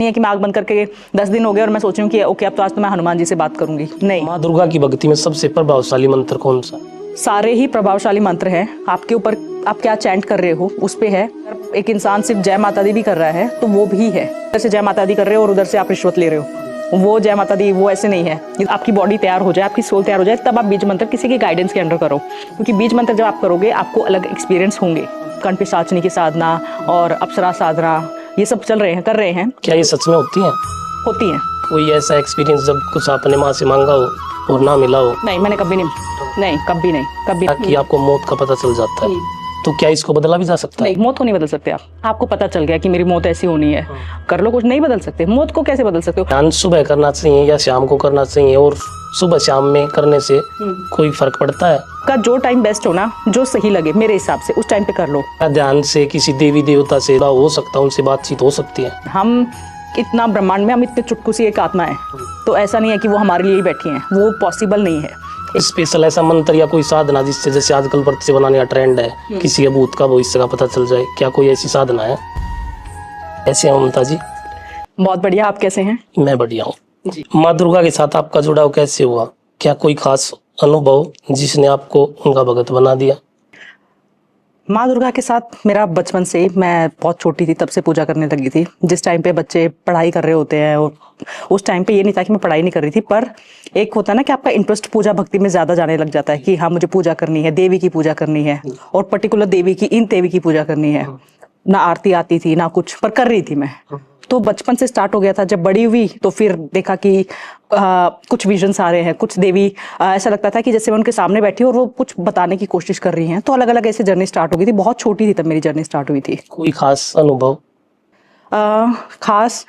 नहीं है कि मैं आग बंद करके 10 दिन हो गए और मैं सोच रही हूँ कि ओके अब तो आज तो मैं हनुमान जी से बात करूंगी। नहीं, माँ दुर्गा की भक्ति में सबसे प्रभावशाली मंत्र कौन सा? सारे ही प्रभावशाली मंत्र हैं। आपके ऊपर आप क्या चैंट कर रहे हो उस पे है। एक इंसान सिर्फ जय माता दी भी कर रहा है तो वो भी है। इधर से जय माता दी कर रहे हो और उधर से आप रिश्वत ले रहे हो, वो जय माता दी वो ऐसे नहीं है। आपकी बॉडी तैयार हो जाए, आपकी सोल तैयार हो जाए, तब आप बीज मंत्र किसी के गाइडेंस के अंडर करो, क्योंकि बीज मंत्र जब आप करोगे आपको अलग एक्सपीरियंस होंगे। कंठ साचनी की साधना और अप्सरा साधना ये सब चल रहे हैं, कर रहे हैं। क्या ये सच में होती है? होती हैं। कोई ऐसा एक्सपीरियंस जब कुछ आपने माँ से मांगा हो और ना मिला हो? नहीं, मैंने कभी नहीं, कभी नहीं, कभी ताकि आपको मौत का पता चल जाता है, तो क्या इसको बदला भी जा सकता है? नहीं, मौत को नहीं बदल सकते आप। आपको पता चल गया कि मेरी मौत ऐसी होनी है, कर लो, कुछ नहीं बदल सकते। मौत को कैसे बदल सकते हो? ध्यान सुबह करना चाहिए या शाम को करना चाहिए, और सुबह शाम में करने से कोई फर्क पड़ता है? का जो टाइम बेस्ट हो ना, जो सही लगे मेरे हिसाब से उस टाइम पे कर लो। क्या ध्यान से किसी देवी देवता से हो सकता है, उनसे बातचीत हो सकती है? हम इतना ब्रह्मांड में हम इतने चुटकू सी एक आत्मा है, तो ऐसा नहीं है कि वो हमारे लिए ही बैठी हैं, वो पॉसिबल नहीं है। स्पेशल ऐसा मंत्र या कोई साधना जिससे, जैसे आजकल प्रतिष्ठा बनाने का ट्रेंड है, किसी के भूत का भविष्य का पता चल जाए, क्या कोई ऐसी साधना है? ऐसे हैं ममता जी? बहुत बढ़िया। आप कैसे हैं? मैं बढ़िया हूँ जी। माँ दुर्गा के साथ आपका जुड़ाव कैसे हुआ? क्या कोई खास अनुभव जिसने आपको उनका भगत बना दिया? माँ दुर्गा के साथ मेरा बचपन से, मैं बहुत छोटी थी तब से पूजा करने लगी थी। जिस टाइम पे बच्चे पढ़ाई कर रहे होते हैं, और उस टाइम पे ये नहीं था कि मैं पढ़ाई नहीं कर रही थी, पर एक होता है ना कि आपका इंटरेस्ट पूजा भक्ति में ज़्यादा जाने लग जाता है कि हाँ मुझे पूजा करनी है, देवी की पूजा करनी है, और पर्टिकुलर देवी की, इन देवी की पूजा करनी है। ना आरती आती थी ना कुछ, पर कर रही थी मैं। तो बचपन से स्टार्ट हो गया था। जब बड़ी हुई तो फिर देखा कि कुछ विजन्स आ रहे हैं, कुछ देवी ऐसा लगता था कि जैसे मैं उनके सामने बैठी और वो कुछ बताने की कोशिश कर रही हैं। तो अलग अलग ऐसे जर्नी स्टार्ट हो गई थी। बहुत छोटी थी तब मेरी जर्नी स्टार्ट हुई थी। कोई खास अनुभव? खास,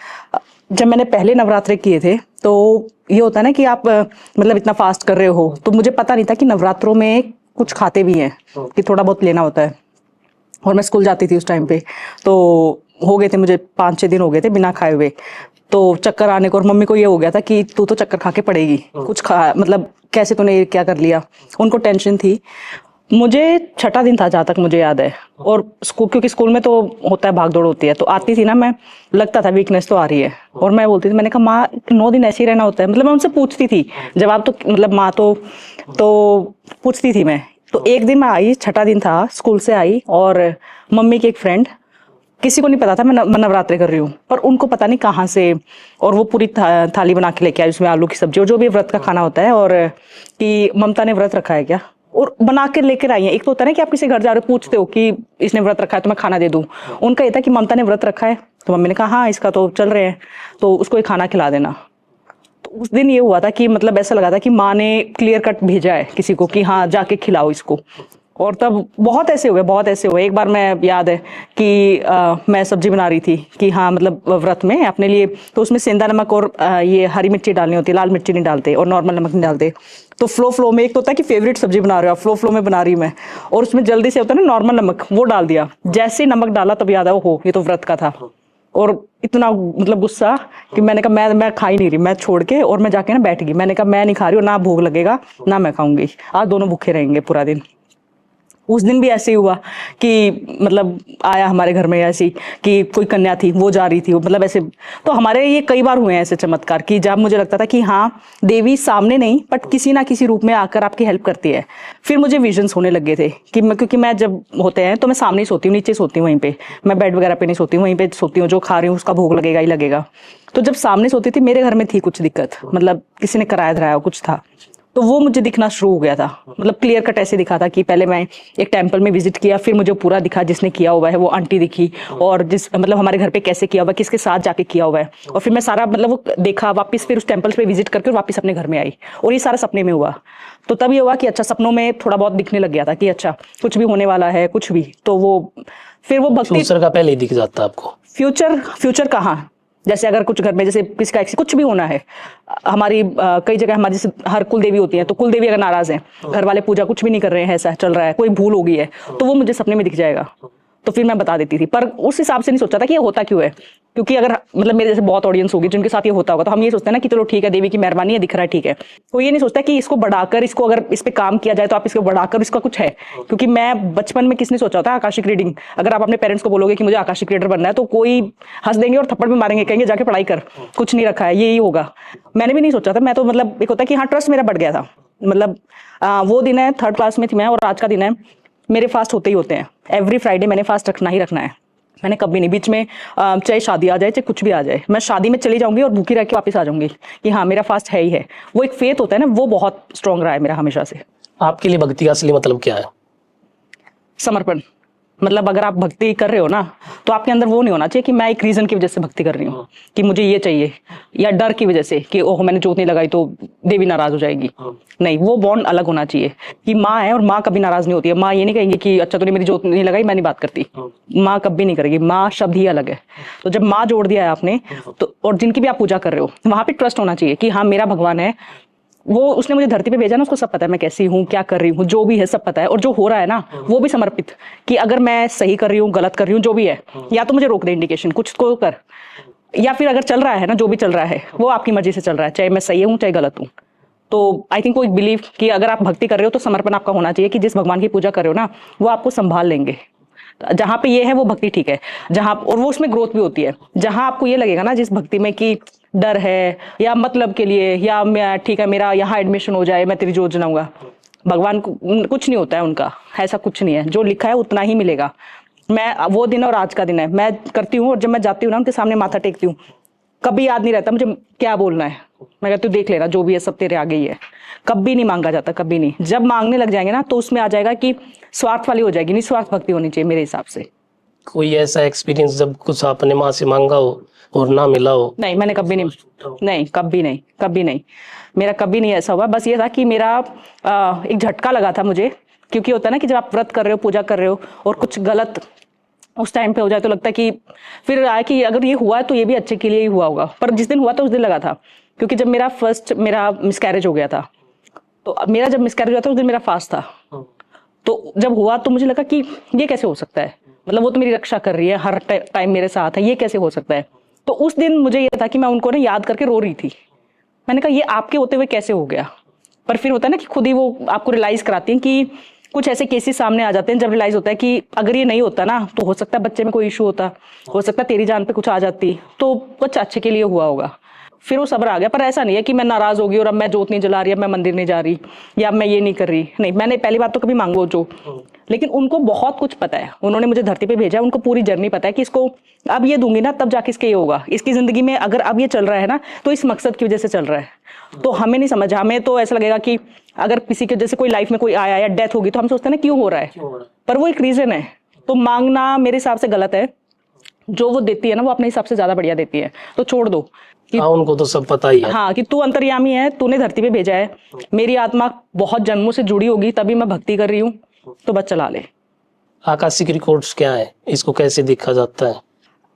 जब मैंने पहले नवरात्रे किए थे तो ये होता है ना कि आप मतलब इतना फास्ट कर रहे हो, तो मुझे पता नहीं था कि नवरात्रों में कुछ खाते भी हैं, कि थोड़ा बहुत लेना होता है। और मैं स्कूल जाती थी उस टाइम पे, तो हो गए थे मुझे 5-6 दिन हो गए थे बिना खाए हुए। तो चक्कर आने को, और मम्मी को ये हो गया था कि तू तो चक्कर खा के पड़ेगी, कुछ खा, मतलब कैसे तूने ये क्या कर लिया। उनको टेंशन थी। मुझे 6ठा दिन था जहाँ तक मुझे याद है, और स्कूल, क्योंकि स्कूल में तो होता है, भाग दौड़ होती है, तो आती थी ना मैं, लगता था वीकनेस तो आ रही है, और मैं बोलती थी, मैंने कहा माँ 9 दिन ऐसे ही रहना होता है। मतलब मैं उनसे पूछती थी, जवाब तो मतलब माँ तो पूछती थी मैं। तो एक दिन मैं आई, 6ठा दिन था, स्कूल से आई, और मम्मी की एक फ्रेंड, किसी को नहीं पता था मैं नवरात्रे कर रही हूँ, पर उनको पता नहीं कहाँ से, और वो पूरी थाली बना के लेके आई, उसमें आलू की सब्जी और जो भी व्रत का खाना होता है, और कि ममता ने व्रत रखा है क्या, और बना के लेकर आई है। एक तो होता है ना कि आप किसी घर जा रहे हो, पूछते हो कि इसने व्रत रखा है तो मैं खाना दे दूं। उनका ये था कि ममता ने व्रत रखा है, तो मम्मी ने कहा हाँ इसका तो चल रहे हैं, तो उसको ये खाना खिला देना। तो उस दिन ये हुआ था कि मतलब ऐसा लगा था कि माँ ने क्लियर कट भेजा है किसी को कि हाँ जाके खिलाओ इसको। और तब बहुत ऐसे हुए। एक बार मैं याद है कि मैं सब्जी बना रही थी कि हाँ मतलब व्रत में अपने लिए, तो उसमें सेंधा नमक और ये हरी मिर्ची डालनी होती है, लाल मिर्ची नहीं डालते, और नॉर्मल नमक नहीं डालते। तो फ्लो में एक तो होता है कि फेवरेट सब्जी बना रहे हो, फ्लो में बना रही मैं, और उसमें जल्दी से होता है ना नॉर्मल नमक, वो डाल दिया। जैसे नमक डाला तब याद है हो ये तो व्रत का था, और इतना मतलब गुस्सा कि मैंने कहा मैं खा ही नहीं रही, मैं छोड़ के, और मैं जाके ना बैठ गई। मैंने कहा मैं नहीं खा रही, और ना भूख लगेगा ना मैं खाऊंगी, आज दोनों भूखे रहेंगे पूरा दिन। उस दिन भी ऐसे ही हुआ कि मतलब आया हमारे घर में ऐसी कि कोई कन्या थी, वो जा रही थी, मतलब ऐसे। तो हमारे ये कई बार हुए हैं ऐसे चमत्कार कि जब मुझे लगता था कि हाँ देवी सामने नहीं बट किसी ना किसी रूप में आकर आपकी हेल्प करती है। फिर मुझे विजन्स होने लगे थे कि क्योंकि मैं जब होते हैं तो मैं सामने ही सोती हूँ, नीचे सोती हूँ वहीं पे, मैं बेड वगैरह पे नहीं सोती हूँ, वहीं पे सोती हूँ। जो खा रही हूँ उसका भोग लगेगा ही लगेगा। तो जब सामने सोती थी, मेरे घर में थी कुछ दिक्कत, मतलब किसी ने कराया धराया कुछ था, तो वो मुझे दिखना शुरू हो गया था। मतलब क्लियर कट ऐसे दिखा था कि पहले मैं एक टेंपल में विजिट किया, फिर मुझे पूरा दिखा जिसने किया हुआ है, वो आंटी दिखी, और जिस मतलब हमारे घर पे कैसे किया हुआ है, किसके साथ जाके किया हुआ है, और फिर मैं सारा मतलब वो देखा वापस, फिर उस टेंपल पे विजिट करके और वापस अपने घर में आई, और ये सारा सपने में हुआ। तो तब ये हुआ कि अच्छा सपनों में थोड़ा बहुत दिखने लग गया था कि अच्छा कुछ भी होने वाला है, कुछ भी। तो वो फिर वो भक्ति, फ्यूचर का पहले ही दिख जाता है आपको? फ्यूचर कहाँ, जैसे अगर कुछ घर में जैसे किसी का कुछ भी होना है, हमारी कई जगह हमारी जैसे हर कुल देवी होती है, तो कुल देवी अगर नाराज है, घर वाले पूजा कुछ भी नहीं कर रहे हैं, ऐसा चल रहा है, कोई भूल हो गई है, तो वो मुझे सपने में दिख जाएगा। तो फिर मैं बता देती थी, पर उस हिसाब से नहीं सोचा था कि ये होता क्यों है। क्योंकि अगर मतलब मेरे जैसे बहुत ऑडियंस होगी जिनके साथ ये होता होगा, तो हम ये सोचते हैं ना कि चलो ठीक है, देवी की मेहरबानी है, दिख रहा है, ठीक है। तो ये नहीं सोचता कि इसको बढ़ाकर, इसको अगर इस पे काम किया जाए तो आप इसको बढ़ाकर इसका कुछ है। क्योंकि मैं बचपन में किसने सोचा था आकाशिक रीडिंग, अगर आप अपने पेरेंट्स को बोलोगे कि मुझे आकाशिक रीडर बनना है तो कोई हंस देंगे और थप्पड़ भी मारेंगे, कहेंगे जाके पढ़ाई कर, कुछ नहीं रखा है, यही होगा। मैंने भी नहीं सोचा था, मैं तो मतलब एक होता है कि हाँ ट्रस्ट मेरा बढ़ गया था। मतलब वो दिन है, 3rd क्लास में थी मैं, और आज का दिन है, मेरे फास्ट होते ही होते हैं। एवरी फ्राइडे मैंने फास्ट रखना ही रखना है। मैंने कभी नहीं बीच में चाहे शादी आ जाए चाहे कुछ भी आ जाए, मैं शादी में चली जाऊंगी और भूखी रह के वापस आ जाऊंगी कि हाँ मेरा फास्ट है ही है। वो एक फेथ होता है ना, वो बहुत स्ट्रांग रहा है मेरा हमेशा से। आपके लिए भक्ति का असली मतलब क्या है? समर्पण। मतलब अगर आप भक्ति कर रहे हो ना, तो आपके अंदर वो नहीं होना चाहिए कि मैं एक रीजन की वजह से भक्ति कर रही हूँ, कि मुझे ये चाहिए, या डर की वजह से कि ओह मैंने जोत नहीं लगाई तो देवी नाराज हो जाएगी। नहीं, वो बॉन्ड अलग होना चाहिए कि माँ है और माँ कभी नाराज नहीं होती है। माँ ये नहीं कहेंगी कि अच्छा तूने मेरी जोत नहीं लगाई, मैं नहीं बात करती। माँ कभी नहीं करेगी, माँ शब्द ही अलग है। तो जब माँ जोड़ दिया है आपने, तो और जिनकी भी आप पूजा कर रहे हो, वहां पे ट्रस्ट होना चाहिए कि हाँ मेरा भगवान है, वो उसने मुझे धरती पे भेजा ना, उसको सब पता है मैं कैसी हूँ, क्या कर रही हूँ, जो भी है सब पता है। और जो हो रहा है ना, वो भी समर्पित, कि अगर मैं सही कर रही हूँ, गलत कर रही हूँ, जो भी है, या तो मुझे रोक दे इंडिकेशन कुछ को कर, या फिर अगर चल रहा है ना, जो भी चल रहा है वो आपकी मर्जी से चल रहा है, चाहे मैं सही हूँ चाहे गलत हूँ। तो आई थिंक वो एक बिलीव कि अगर आप भक्ति कर रहे हो तो समर्पण आपका होना चाहिए कि जिस भगवान की पूजा कर रहे हो ना, वो आपको संभाल लेंगे। जहां पे ये है वो भक्ति ठीक है, जहां, और वो उसमें ग्रोथ भी होती है। जहां आपको ये लगेगा ना जिस भक्ति में कि डर है या मतलब के लिए, या मैं ठीक है मेरा यहाँ एडमिशन हो जाए मैं तेरी जोत जलाऊंगा, भगवान को कुछ नहीं होता है उनका, ऐसा कुछ नहीं है। जो लिखा है उतना ही मिलेगा। मैं वो दिन और आज का दिन है, मैं करती हूँ, और जब मैं जाती हूँ ना उनके सामने माथा टेकती हूँ, कभी याद नहीं रहता मुझे क्या बोलना है। मैं कहती हूँ देख लेना, जो भी है सब तेरे आगे ही है। कभी नहीं मांगा जाता, कभी नहीं। जब मांगने लग जाएंगे ना तो उसमें आ जाएगा कि स्वार्थ वाली हो जाएगी, निस्वार्थ भक्ति होनी चाहिए मेरे हिसाब से। कोई ऐसा एक्सपीरियंस जब कुछ आपने माँ से मांगा हो और ना मिला हो? नहीं, मैंने कभी नहीं, नहीं कभी नहीं, कभी नहीं, मेरा कभी नहीं ऐसा हुआ। बस ये था कि मेरा एक झटका लगा था मुझे, क्योंकि होता है ना कि जब आप व्रत कर रहे हो, पूजा कर रहे हो, और कुछ गलत उस टाइम पे हो जाए तो लगता है कि फिर आया कि अगर ये हुआ है तो ये भी अच्छे के लिए ही हुआ होगा। पर जिस दिन हुआ था उस दिन लगा था, क्योंकि जब मेरा मिसकैरेज हो गया था, तो मेरा जब मिसकैरेज हुआ था उस दिन मेरा फास्ट था। तो जब हुआ तो मुझे लगा कि ये कैसे हो सकता है, मतलब वो तो मेरी रक्षा कर रही है, हर टाइम मेरे साथ है, ये कैसे हो सकता है। तो उस दिन मुझे ये था कि मैं उनको ना याद करके रो रही थी। मैंने कहा ये आपके होते हुए कैसे हो गया। पर फिर होता है ना कि खुद ही वो आपको रियलाइज कराती हैं कि कुछ ऐसे केसेस सामने आ जाते हैं जब रियलाइज होता है कि अगर ये नहीं होता ना तो हो सकता है बच्चे में कोई इशू होता, हो सकता है तेरी जान पे कुछ आ जाती, तो कुछ अच्छे के लिए हुआ होगा। फिर वो सब्र आ गया। पर ऐसा नहीं है कि मैं नाराज होगी और अब मैं जोत नहीं जला रही, अब मैं मंदिर नहीं जा रही, या मैं ये नहीं कर रही। नहीं, मैंने पहली बात तो कभी मांगो जो, लेकिन उनको बहुत कुछ पता है। उन्होंने मुझे धरती पे भेजा, उनको पूरी जर्नी पता है कि इसको अब ये दूंगी ना तब जाके इसके ये होगा, इसकी जिंदगी में अगर अब ये चल रहा है ना तो इस मकसद की वजह से चल रहा है। तो हमें नहीं समझ, हमें तो ऐसा लगेगा कि अगर किसी के जैसे कोई लाइफ में कोई आया या डेथ होगी तो हम सोचते हैं ना क्यों हो रहा है, पर वो एक रीजन है। तो मांगना मेरे हिसाब से गलत है। जो वो देती है ना वो अपने हिसाब से ज्यादा बढ़िया देती है, तो छोड़ दो। हाँ, उनको तो सब पता ही है। हाँ, कि तू अंतर्यामी है, तूने धरती पे भेजा है, मेरी आत्मा बहुत जन्मों से जुड़ी होगी तभी मैं भक्ति कर रही हूँ, तो बस चला ले। आकाशिक रिकॉर्ड्स क्या है, इसको कैसे देखा जाता है?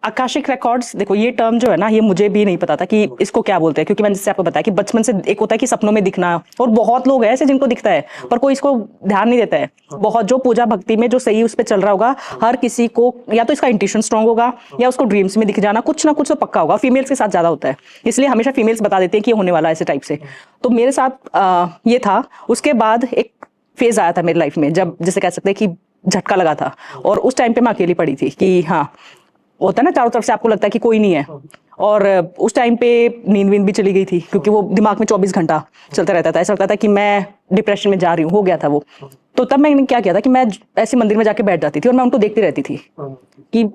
आकाशिक रिकॉर्ड्स, देखो ये टर्म जो है ना, ये मुझे भी नहीं पता था कि इसको क्या बोलते हैं, क्योंकि मैंने जैसे आपको बताया कि बचपन से एक होता है कि सपनों में दिखना, और बहुत लोग हैं ऐसे जिनको दिखता है पर कोई इसको ध्यान नहीं देता है। बहुत जो पूजा भक्ति में जो सही उस पर चल रहा होगा, हर किसी को या तो इसका इंट्यूशन स्ट्रांग होगा या उसको ड्रीम्स में दिख जाना, कुछ ना कुछ तो पक्का होगा। फीमेल्स के साथ ज्यादा होता है, इसलिए हमेशा फीमेल्स बता देती है कि ये होने वाला है ऐसे टाइप से। तो मेरे साथ ये था। उसके बाद एक फेज आया था मेरी लाइफ में जब जैसे कह सकते हैं कि झटका लगा था, और उस टाइम पे मैं अकेली पड़ी थी कि हाँ होता है ना चारों तरफ से आपको लगता है कि कोई नहीं है। और उस टाइम पे नींद वींद भी चली गई थी, क्योंकि वो दिमाग में 24 घंटा चलता रहता था। ऐसा लगता था कि मैं डिप्रेशन में जा रही हूँ, हो गया था वो। तो तब मैंने क्या किया था कि मैं ऐसे मंदिर में जाके बैठ जाती थी और मैं उनको देखती रहती थी कि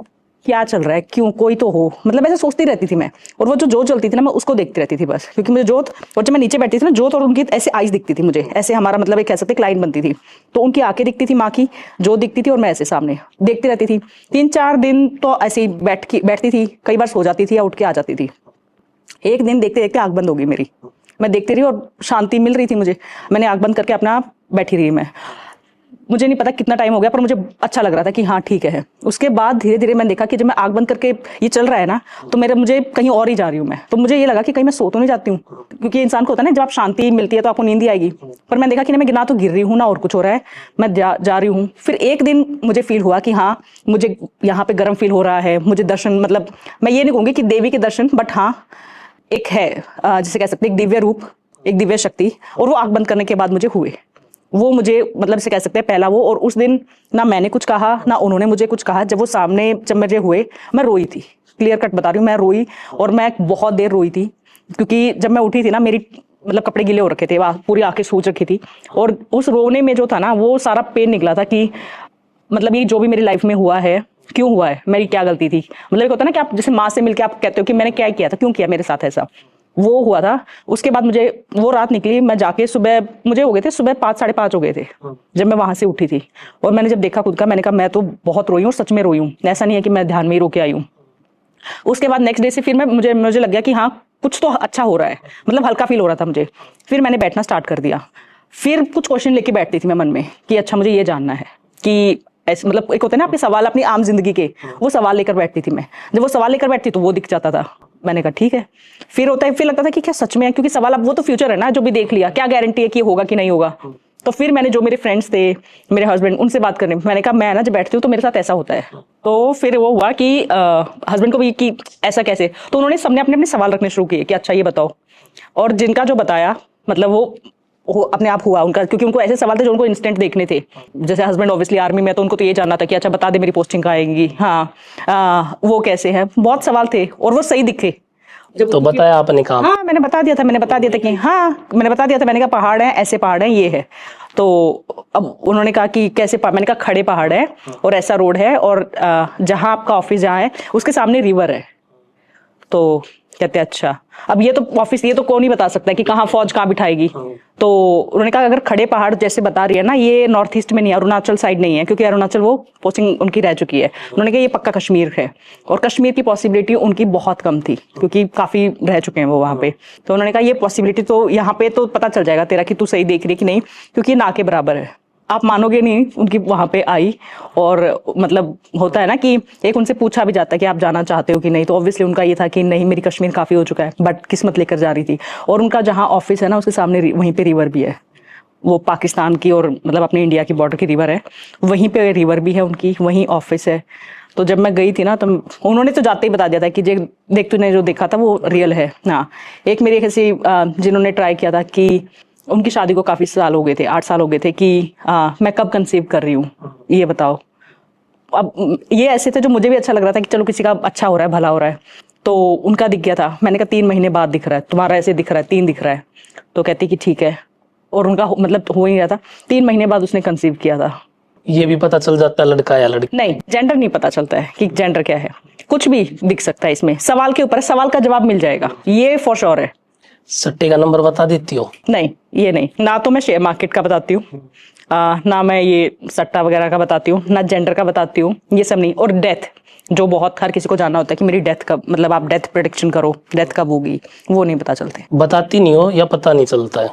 क्या चल रहा है, क्यों, कोई तो हो, मतलब ऐसे सोचती रहती थी मैं। और वो जो जोत चलती थी ना मैं उसको देखती रहती थी बस, क्योंकि मुझे जोत, और जब मैं नीचे बैठती थी ना जोत और उनकी ऐसे आईज दिखती थी मुझे, ऐसे हमारा मतलब एक कह सकते क्लाइंट बनती थी, तो उनकी आंखें दिखती थी माँ की, जोत दिखती थी, और मैं ऐसे सामने देखती रहती थी। 3-4 दिन तो ऐसे ही बैठती थी, कई बार सो जाती थी या उठ के आ जाती थी। एक दिन देखते देखते आंख बंद हो गई मेरी, मैं देखती रही और शांति मिल रही थी मुझे। मैंने आंख बंद करके अपना बैठी रही मैं। मुझे नहीं पता कितना टाइम हो गया, पर मुझे अच्छा लग रहा था कि हाँ ठीक है। उसके बाद धीरे धीरे मैंने देखा कि जब मैं आग बंद करके ये चल रहा है ना, तो मुझे कहीं और ही जा रही हूँ मैं। तो मुझे ये लगा कि कहीं मैं सो तो नहीं जाती हूँ, क्योंकि इंसान को होता है ना, जब आप शांति मिलती है तो आपको नींद ही आएगी। पर मैंने देखा कि मैं गिना तो गिर रही हूँ ना, और कुछ हो रहा है, मैं जा रही हूँ। फिर एक दिन मुझे फील हुआ कि हाँ, मुझे यहाँ पे गर्म फील हो रहा है, मुझे दर्शन, मतलब मैं ये नहीं कहूँगी कि देवी के दर्शन, बट हाँ एक है, जिसे कह सकते हैं एक दिव्य रूप, एक दिव्य शक्ति, और वो आग बंद करने के बाद मुझे हुए। वो मुझे, मतलब इसे कह सकते हैं पहला वो। और उस दिन ना मैंने कुछ कहा ना उन्होंने मुझे कुछ कहा। जब मुझे हुए, मैं रोई थी, क्लियर कट बता रही हूँ, मैं रोई, और मैं बहुत देर रोई थी, क्योंकि जब मैं उठी थी ना, मेरी मतलब कपड़े गीले हो रखे थे, वहाँ पूरी आंखें सूज रखी थी, और उस रोने में जो था ना, वो सारा पेन निकला था कि मतलब ये जो भी मेरी लाइफ में हुआ है, क्यों हुआ है, मेरी क्या गलती थी। मतलब एक होता है ना कि आप जैसे माँ से मिलकर आप कहते हो कि मैंने क्या किया था, क्यों किया मेरे साथ ऐसा, वो हुआ था। उसके बाद मुझे वो रात निकली, मैं जाके सुबह, मुझे हो गए थे सुबह 5 साढ़े 5 हो गए थे जब मैं वहां से उठी थी। और मैंने जब देखा खुद का, मैंने कहा मैं तो बहुत रोई हूँ, सच में रोई हूँ, ऐसा नहीं है कि मैं ध्यान में ही रो के आई हूँ। उसके बाद नेक्स्ट डे से फिर मुझे लग गया कि हाँ कुछ तो अच्छा हो रहा है, मतलब हल्का फील हो रहा था मुझे। फिर मैंने बैठना स्टार्ट कर दिया। फिर कुछ क्वेश्चन लेके बैठती थी मैं मन में कि अच्छा मुझे ये जानना है कि ऐसे, मतलब एक होता है ना आपके सवाल अपनी आम जिंदगी के, वो सवाल लेकर बैठती थी मैं। जब वो सवाल लेकर बैठती तो वो दिख जाता था। मैंने कहा ठीक है। फिर लगता था कि क्या सच में है, क्योंकि सवाल, अब वो तो फ्यूचर है ना, जो भी देख लिया, क्या गारंटी है कि होगा कि नहीं होगा। तो फिर मैंने, जो मेरे फ्रेंड्स थे, मेरे हस्बैंड, उनसे बात करने, मैंने कहा मैं ना जब बैठती हूँ तो मेरे साथ ऐसा होता है। तो फिर वो हुआ कि हस्बैंड को भी कि ऐसा कैसे, तो उन्होंने सबने अपने अपने सवाल रखने शुरू किए कि अच्छा ये बताओ। और जिनका जो बताया, मतलब वो अपने आप हुआ उनका, क्योंकि उनको ऐसे सवाल थे जो उनको इंस्टेंट देखने थे। जैसे हस्बैंड ऑब्वियसली आर्मी में, तो उनको तो ये जानना था कि अच्छा बता दे मेरी पोस्टिंग कहाँ आएगी, हाँ वो कैसे है, बहुत सवाल थे और वो सही दिखे। तो बताया आपने कहा? हाँ मैंने बता दिया था कि हाँ मैंने बता दिया था, मैंने कहा पहाड़ है, ऐसे पहाड़ है, ये है। तो अब उन्होंने कहा कि कैसे मैंने कहा खड़े पहाड़ है और ऐसा रोड है, और जहाँ आपका ऑफिस जहाँ है उसके सामने रिवर है। तो कहते अच्छा, अब ये तो ऑफिस, ये तो कौन ही बता सकता है कि कहाँ फौज कहाँ बिठाएगी। तो उन्होंने कहा अगर खड़े पहाड़ जैसे बता रही है ना, ये नॉर्थ ईस्ट में नहीं है, अरुणाचल साइड नहीं है, क्योंकि अरुणाचल वो पोस्टिंग उनकी रह चुकी है। उन्होंने कहा ये पक्का कश्मीर है, और कश्मीर की पॉसिबिलिटी उनकी बहुत कम थी, क्योंकि काफी रह चुके हैं वो वहां पे। तो उन्होंने कहा ये पॉसिबिलिटी तो यहाँ पे तो पता चल जाएगा तेरा कि तू सही देख रही है कि नहीं, क्योंकि ना के बराबर है। आप मानोगे नहीं, उनकी वहां पे आई, और मतलब होता है ना कि एक उनसे पूछा भी जाता है कि आप जाना चाहते हो कि नहीं, तो ऑब्वियसली उनका ये था कि नहीं, मेरी कश्मीर काफी हो चुका है, बट किस्मत लेकर जा रही थी। और उनका जहाँ ऑफिस है ना, उसके सामने वहीं पे रिवर भी है, वो पाकिस्तान की और मतलब अपने इंडिया की बॉर्डर की रिवर है, वहीं पे रिवर भी है उनकी, वहीं ऑफिस है। तो जब मैं गई थी ना, तो उन्होंने तो जाते ही बता दिया था कि देख तूने जो देखा था वो रियल है। हाँ, एक मेरी ऐसी जिन्होंने ट्राई किया था कि उनकी शादी को काफी साल हो गए थे, 8 साल हो गए थे, कि मैं कब कंसीव कर रही हूँ ये बताओ। अब ये ऐसे थे जो मुझे भी अच्छा लग रहा था कि चलो किसी का अच्छा हो रहा है, भला हो रहा है। तो उनका दिख गया था, मैंने कहा 3 महीने बाद दिख रहा है, तुम्हारा ऐसे दिख रहा है 3 दिख रहा है। तो कहती कि ठीक है, और उनका मतलब हो ही रहा था। 3 महीने बाद उसने कंसीव किया था। ये भी पता चल जाता है लड़का या लड़की? नहीं, जेंडर नहीं पता चलता है कि जेंडर क्या है, कुछ भी दिख सकता है इसमें, सवाल के ऊपर सवाल का जवाब मिल जाएगा, ये फॉर श्योर है। सट्टे का नंबर बता देती हो? नहीं, ये नहीं, ना तो मैं शेयर मार्केट का बताती हूँ, ना मैं ये सट्टा वगैरह का बताती हूँ, ना जेंडर का बताती हूँ, ये सब नहीं। और डेथ, जो बहुत हर किसी को जानना होता है कि मेरी डेथ कब, मतलब आप डेथ प्रेडिक्शन करो, डेथ कब होगी, वो नहीं पता चलते। बताती नहीं हो या पता नहीं चलता है?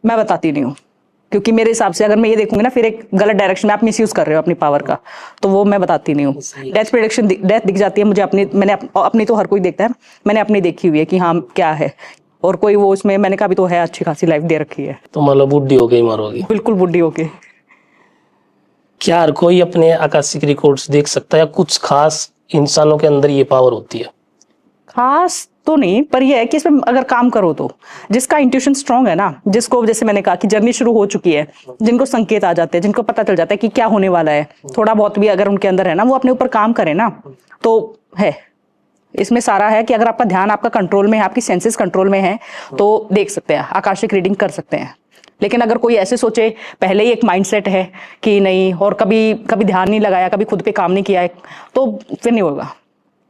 मैं बताती नहीं हूँ, क्योंकि मेरे हिसाब से अगर मैं ये देखूंगी ना, फिर एक गलत डायरेक्शन में आप मिसयूज कर रहे हो अपनी पावर का, तो वो मैं बताती नहीं हूँ। डेथ प्रेडिक्शन, डेथ दिख जाती है मुझे अपनी, मैंने अपनी तो हर कोई देखता है, मैंने अपनी देखी हुई है कि हाँ क्या है, और कोई वो उसमें मैंने कहा भी तो है, अच्छी खासी लाइफ दे रखी है। तो मतलब बुढ़ी हो गई मरोगी? बिल्कुल बुढ़ी होके। क्या हर कोई अपने आकाशिक रिकॉर्ड्स देख सकता है, या कुछ खास इंसानों के अंदर ये पावर होती है? खास तो नहीं, पर यह है कि इसमें अगर काम करो तो, जिसका इंट्यूशन स्ट्रांग है ना, जिसको जैसे मैंने कहा कि जर्नी शुरू हो चुकी है, जिनको संकेत आ जाते हैं, जिनको पता चल जाता है कि क्या होने वाला है, थोड़ा बहुत भी अगर उनके अंदर है ना, वो अपने ऊपर काम करे ना, तो है इसमें सारा है कि अगर आपका ध्यान आपका कंट्रोल में है, आपकी सेंसेस कंट्रोल में है, तो देख सकते हैं, आकाशिक रीडिंग कर सकते हैं। लेकिन अगर कोई ऐसे सोचे, पहले ही एक माइंडसेट है कि नहीं, और कभी कभी ध्यान नहीं लगाया, कभी खुद पे काम नहीं किया है, तो फिर नहीं होगा।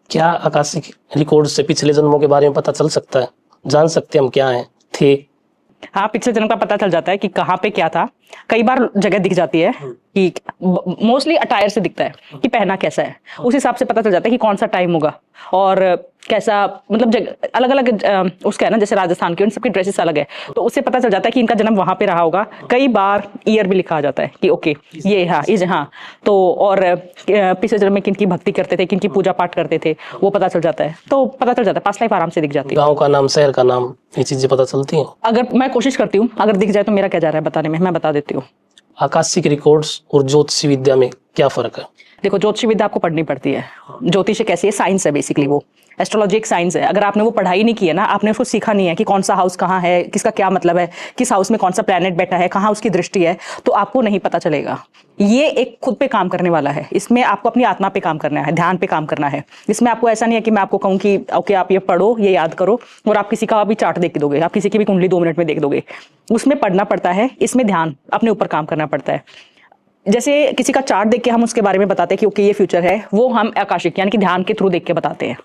क्या आकाशिक रिकॉर्ड से पिछले जन्मों के बारे में पता चल सकता है? जान सकते हैं हम क्या हैं, थे? हाँ, पिछले जन्म का पता चल जाता है कि कहाँ पे क्या था, कई बार जगह दिख जाती है कि मोस्टली अटायर से दिखता है कि पहना कैसा है, उस हिसाब से पता चल जाता है कि कौन सा टाइम होगा और कैसा, मतलब अलग अलग उसका है ना, जैसे राजस्थान की उन सबकी ड्रेसेस अलग है, तो उससे पता चल जाता है कि इनका जन्म वहां पे रहा होगा। कई बार ईयर भी लिखा आ जाता है कि ओके ये हाँ इज हाँ, तो और पिछले जन्म में किनकी भक्ति करते थे, किनकी पूजा पाठ करते थे, वो पता चल जाता है। तो पता चल जाता है, पास्ट लाइफ आराम से दिख जाती है। गाँव का नाम, शहर का नाम, ये चीजें पता चलती हैं। अगर मैं कोशिश करती हूँ, अगर दिख जाए तो मेरा क्या जा रहा है बताने में, मैं बता देती हूँ। आकाशिक रिकॉर्ड्स और ज्योतिषी विद्या में क्या फर्क है? देखो, ज्योतिषी विद्या आपको पढ़नी पड़ती है। ज्योतिष कैसी है, साइंस है बेसिकली, वो एस्ट्रोलॉजी एक साइंस है। अगर आपने वो पढ़ाई नहीं की है ना, आपने उसको सीखा नहीं है कि कौन सा हाउस कहाँ है, किसका क्या मतलब है, किस हाउस में कौन सा प्लैनेट बैठा है, कहाँ उसकी दृष्टि है, तो आपको नहीं पता चलेगा। ये एक खुद पे काम करने वाला है, इसमें आपको अपनी आत्मा पे काम करना है, ध्यान पे काम करना है। इसमें आपको ऐसा नहीं है कि मैं आपको कहूँ कि ओके आप ये पढ़ो, ये याद करो और आप किसी का भी चार्ट देख दोगे, आप किसी की भी कुंडली 2 मिनट में देख दोगे। उसमें पढ़ना पड़ता है, इसमें ध्यान अपने ऊपर काम करना पड़ता है। जैसे किसी का चार्ट देख के हम उसके बारे में बताते हैं कि ओके ये फ्यूचर है, वो हम आकाशिक यानी कि ध्यान के थ्रू देख के बताते हैं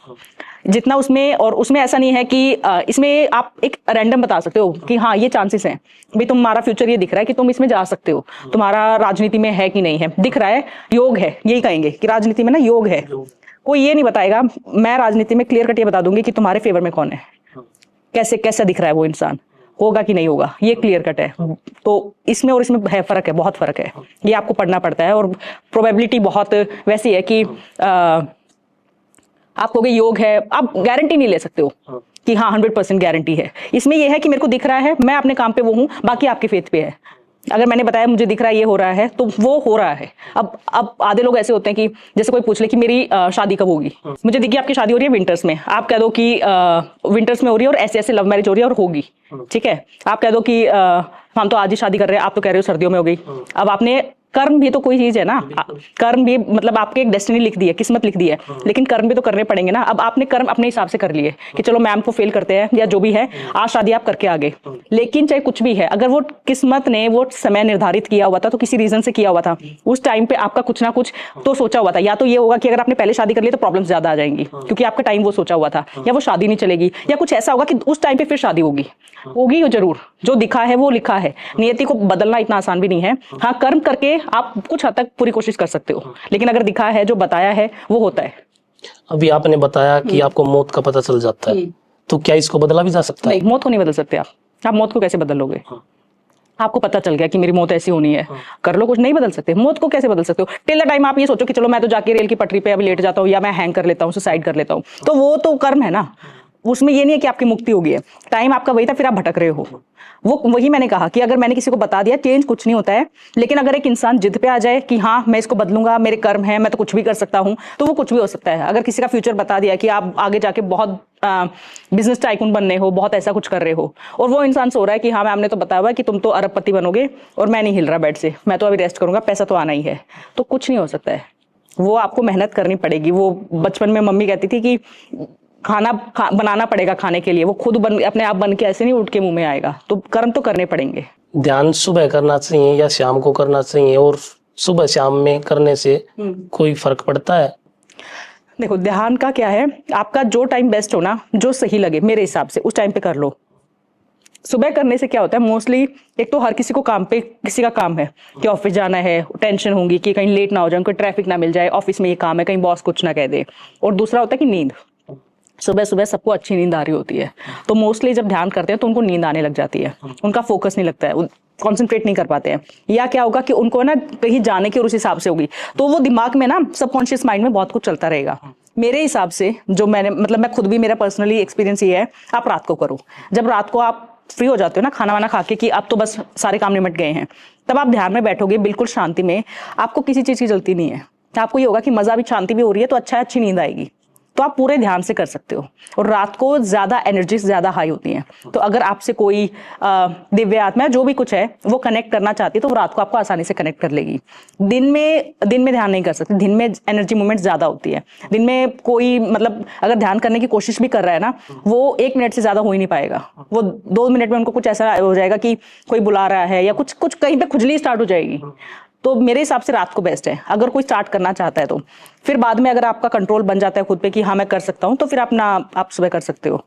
जितना उसमें। और उसमें ऐसा नहीं है कि इसमें आप एक रैंडम बता सकते हो कि हाँ ये चांसेस हैं भाई, तुम्हारा फ्यूचर ये दिख रहा है कि तुम इसमें जा सकते हो, तुम्हारा राजनीति में है कि नहीं है, दिख रहा है योग है, यही कहेंगे कि राजनीति में ना योग है। कोई ये नहीं बताएगा, मैं राजनीति में क्लियर कट ये बता दूंगी कि तुम्हारे फेवर में कौन है, कैसे कैसा दिख रहा है वो इंसान, होगा कि नहीं होगा, ये क्लियर कट है। तो इसमें और इसमें है फर्क है, बहुत फर्क है, ये आपको पढ़ना पड़ता है। और प्रोबेबिलिटी बहुत वैसी है कि आप कहोगे योग है, आप गारंटी नहीं ले सकते हो कि हाँ 100% गारंटी है। इसमें यह है कि मेरे को दिख रहा है, मैं अपने काम पे वो हूँ, बाकी आपके फेथ पे है। अगर मैंने बताया मुझे दिख रहा है ये हो रहा है, तो वो हो रहा है। अब आधे लोग ऐसे होते हैं कि जैसे कोई पूछ ले कि मेरी शादी कब होगी, मुझे दिखी आपकी शादी हो रही है विंटर्स में, आप कह दो कि विंटर्स में हो रही है और ऐसे ऐसे लव मैरिज हो रही है और होगी, ठीक है। आप कह दो कि हम तो आज ही शादी कर रहे हैं, आप तो कह रहे हो सर्दियों में हो गई। अब आपने कर्म भी तो कोई चीज है ना, कर्म भी मतलब आपके एक डेस्टिनी लिख दी है, किस्मत लिख दी है, लेकिन कर्म भी तो करने पड़ेंगे ना। अब आपने कर्म अपने हिसाब से कर लिए कि चलो मैम को फेल करते हैं या जो भी है, आज शादी आप करके आ गए। लेकिन चाहे कुछ भी है, अगर वो किस्मत ने वो समय निर्धारित किया हुआ था तो किसी रीजन से किया हुआ था, उस टाइम पे आपका कुछ ना कुछ तो सोचा हुआ था। या तो ये होगा कि अगर आपने पहले शादी कर ली तो प्रॉब्लम्स ज्यादा आ जाएंगी क्योंकि आपका टाइम वो सोचा हुआ था, या वो शादी नहीं चलेगी, या कुछ ऐसा होगा कि उस टाइम पे फिर शादी होगी जरूर। जो दिखा है वो लिखा है, नियति को बदलना इतना आसान भी नहीं है। हाँ, कर्म करके आप कुछ हद तक पूरी कोशिश कर सकते हो, लेकिन अगर दिखा है जो बताया है वो होता है। अभी आपने बताया कि आपको मौत का पता चल जाता है, तो क्या इसको बदला भी जा सकता है? नहीं, मौत को नहीं बदल सकते आप मौत को कैसे बदल लोगे? आपको पता चल गया कि मेरी मौत ऐसी होनी है, कर लो, कुछ नहीं बदल सकते। मौत को कैसे बदल सकते हो? टिल द टाइम आप ये सोचो कि चलो मैं तो जाके रेल की पटरी पे अभी लेट जाता हूँ, या मैं हैंग कर लेता हूँ, सुसाइड कर लेता हूँ, तो वो तो कर्म है ना, उसमें ये नहीं है कि आपकी मुक्ति होगी है। टाइम आपका वही था, फिर आप भटक रहे हो। वो वही मैंने कहा कि अगर मैंने किसी को बता दिया, चेंज कुछ नहीं होता है। लेकिन अगर एक इंसान जिद पे आ जाए कि हाँ मैं इसको बदलूंगा, मेरे कर्म है, मैं तो कुछ भी कर सकता हूँ, तो वो कुछ भी हो सकता है। अगर किसी का फ्यूचर बता दिया कि आप आगे जाके बहुत बिजनेस टाइकून बनने हो, बहुत ऐसा कुछ कर रहे हो, और वो इंसान सो रहा है कि हाँ मैम ने तो बताया हुआ है कि तुम तो अरबपति बनोगे और मैं नहीं हिल रहा बेड से, मैं तो अभी रेस्ट करूंगा, पैसा तो आना ही है, तो कुछ नहीं हो सकता है। वो आपको मेहनत करनी पड़ेगी। वो बचपन में मम्मी कहती थी कि खाना बनाना पड़ेगा खाने के लिए, वो खुद अपने आप बन के ऐसे नहीं उठ के मुंह में आएगा, तो कर्म तो करने पड़ेंगे। ध्यान सुबह करना चाहिए या शाम को करना चाहिए, और सुबह शाम में करने से कोई फर्क पड़ता है? देखो, ध्यान का क्या है, आपका जो टाइम बेस्ट हो ना, जो सही लगे मेरे हिसाब से, उस टाइम पे कर लो। सुबह करने से क्या होता है, मोस्टली एक तो हर किसी को काम पे, किसी का काम है कि ऑफिस जाना है, टेंशन होगी कि कहीं लेट ना हो जाए, कोई ट्रैफिक ना मिल जाए, ऑफिस में ये काम है, कहीं बॉस कुछ ना कह दे। और दूसरा होता है कि नींद, सुबह सुबह सबको अच्छी नींद आ रही होती है, तो मोस्टली जब ध्यान करते हैं तो उनको नींद आने लग जाती है, उनका फोकस नहीं लगता है, कॉन्सेंट्रेट नहीं कर पाते हैं। या क्या होगा कि उनको ना कहीं जाने की और उस हिसाब से होगी, तो वो दिमाग में ना सबकॉन्शियस माइंड में बहुत कुछ चलता रहेगा। मेरे हिसाब से जो मैंने मतलब मैं खुद भी, मेरा पर्सनली एक्सपीरियंस ये है, आप रात को करो। जब रात को आप फ्री हो जाते हो ना खाना वाना खा के कि अब तो बस सारे काम निमट गए हैं, तब आप ध्यान में बैठोगे बिल्कुल शांति में, आपको किसी चीज की जल्दी नहीं है। आपको ये होगा कि मजा भी, शांति भी हो रही है, तो अच्छा अच्छी नींद आएगी, तो आप पूरे ध्यान से कर सकते हो। और रात को ज्यादा एनर्जी ज्यादा हाई होती हैं, तो अगर आपसे कोई दिव्य आत्मा जो भी कुछ है वो कनेक्ट करना चाहती है, तो रात को आपको आसानी से कनेक्ट कर लेगी। दिन में ध्यान नहीं कर सकते, दिन में एनर्जी मूवमेंट ज्यादा होती है। दिन में कोई मतलब अगर ध्यान करने की कोशिश भी कर रहा है ना, वो 1 मिनट से ज्यादा हो ही नहीं पाएगा। वो 2 मिनट में उनको कुछ ऐसा हो जाएगा कि कोई बुला रहा है, या कुछ कहीं पे खुजली स्टार्ट हो जाएगी। तो मेरे हिसाब से रात को बेस्ट है अगर कोई स्टार्ट करना चाहता है तो। फिर बाद में अगर आपका कंट्रोल बन जाता है खुद पे कि हाँ मैं कर सकता हूँ, तो फिर आप सुबह कर सकते हो।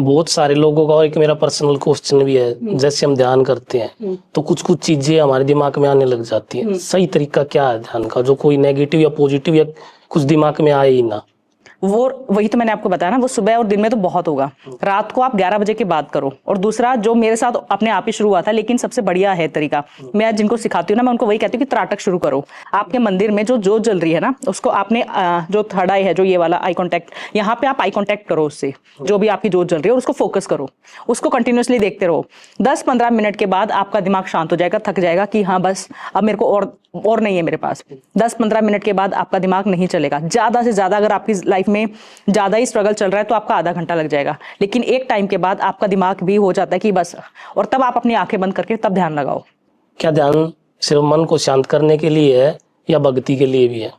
बहुत सारे लोगों का, और एक मेरा पर्सनल क्वेश्चन भी है, जैसे हम ध्यान करते हैं तो कुछ कुछ चीजें हमारे दिमाग में आने लग जाती हैं। सही तरीका क्या है ध्यान का, जो कोई नेगेटिव या पॉजिटिव या कुछ दिमाग में आए ही ना? वो वही तो मैंने आपको बताया ना, वो सुबह और दिन में तो बहुत होगा। रात को आप 11 बजे के बाद करो। और दूसरा जो मेरे साथ अपने आप ही शुरू हुआ था, लेकिन सबसे बढ़िया है तरीका, मैं जिनको सिखाती हूँ ना, मैं उनको वही कहती हूँ कि त्राटक शुरू करो। आपके मंदिर में जो जोत जल रही है ना, उसको आपने जो थर्ड आई है, जो ये वाला आई कॉन्टैक्ट, यहाँ पे आप आई कॉन्टैक्ट करो उससे, जो भी आपकी जोत जल रही है, और उसको फोकस करो, उसको कंटिन्यूअसली देखते रहो। 10-15 मिनट के बाद आपका दिमाग शांत हो जाएगा, थक जाएगा कि हाँ बस अब मेरे को और नहीं है मेरे पास। 10-15 मिनट के बाद आपका दिमाग नहीं चलेगा। ज्यादा से ज्यादा अगर आपकी लाइफ में ज्यादा ही स्ट्रगल चल रहा है तो आपका आधा घंटा लग जाएगा, लेकिन एक टाइम के बाद आपका दिमाग भी हो जाता है कि बस, और तब आप अपनी आंखें बंद करके तब ध्यान लगाओ। क्या ध्यान सिर्फ मन को शांत करने के लिए है या भक्ति के लिए भी है?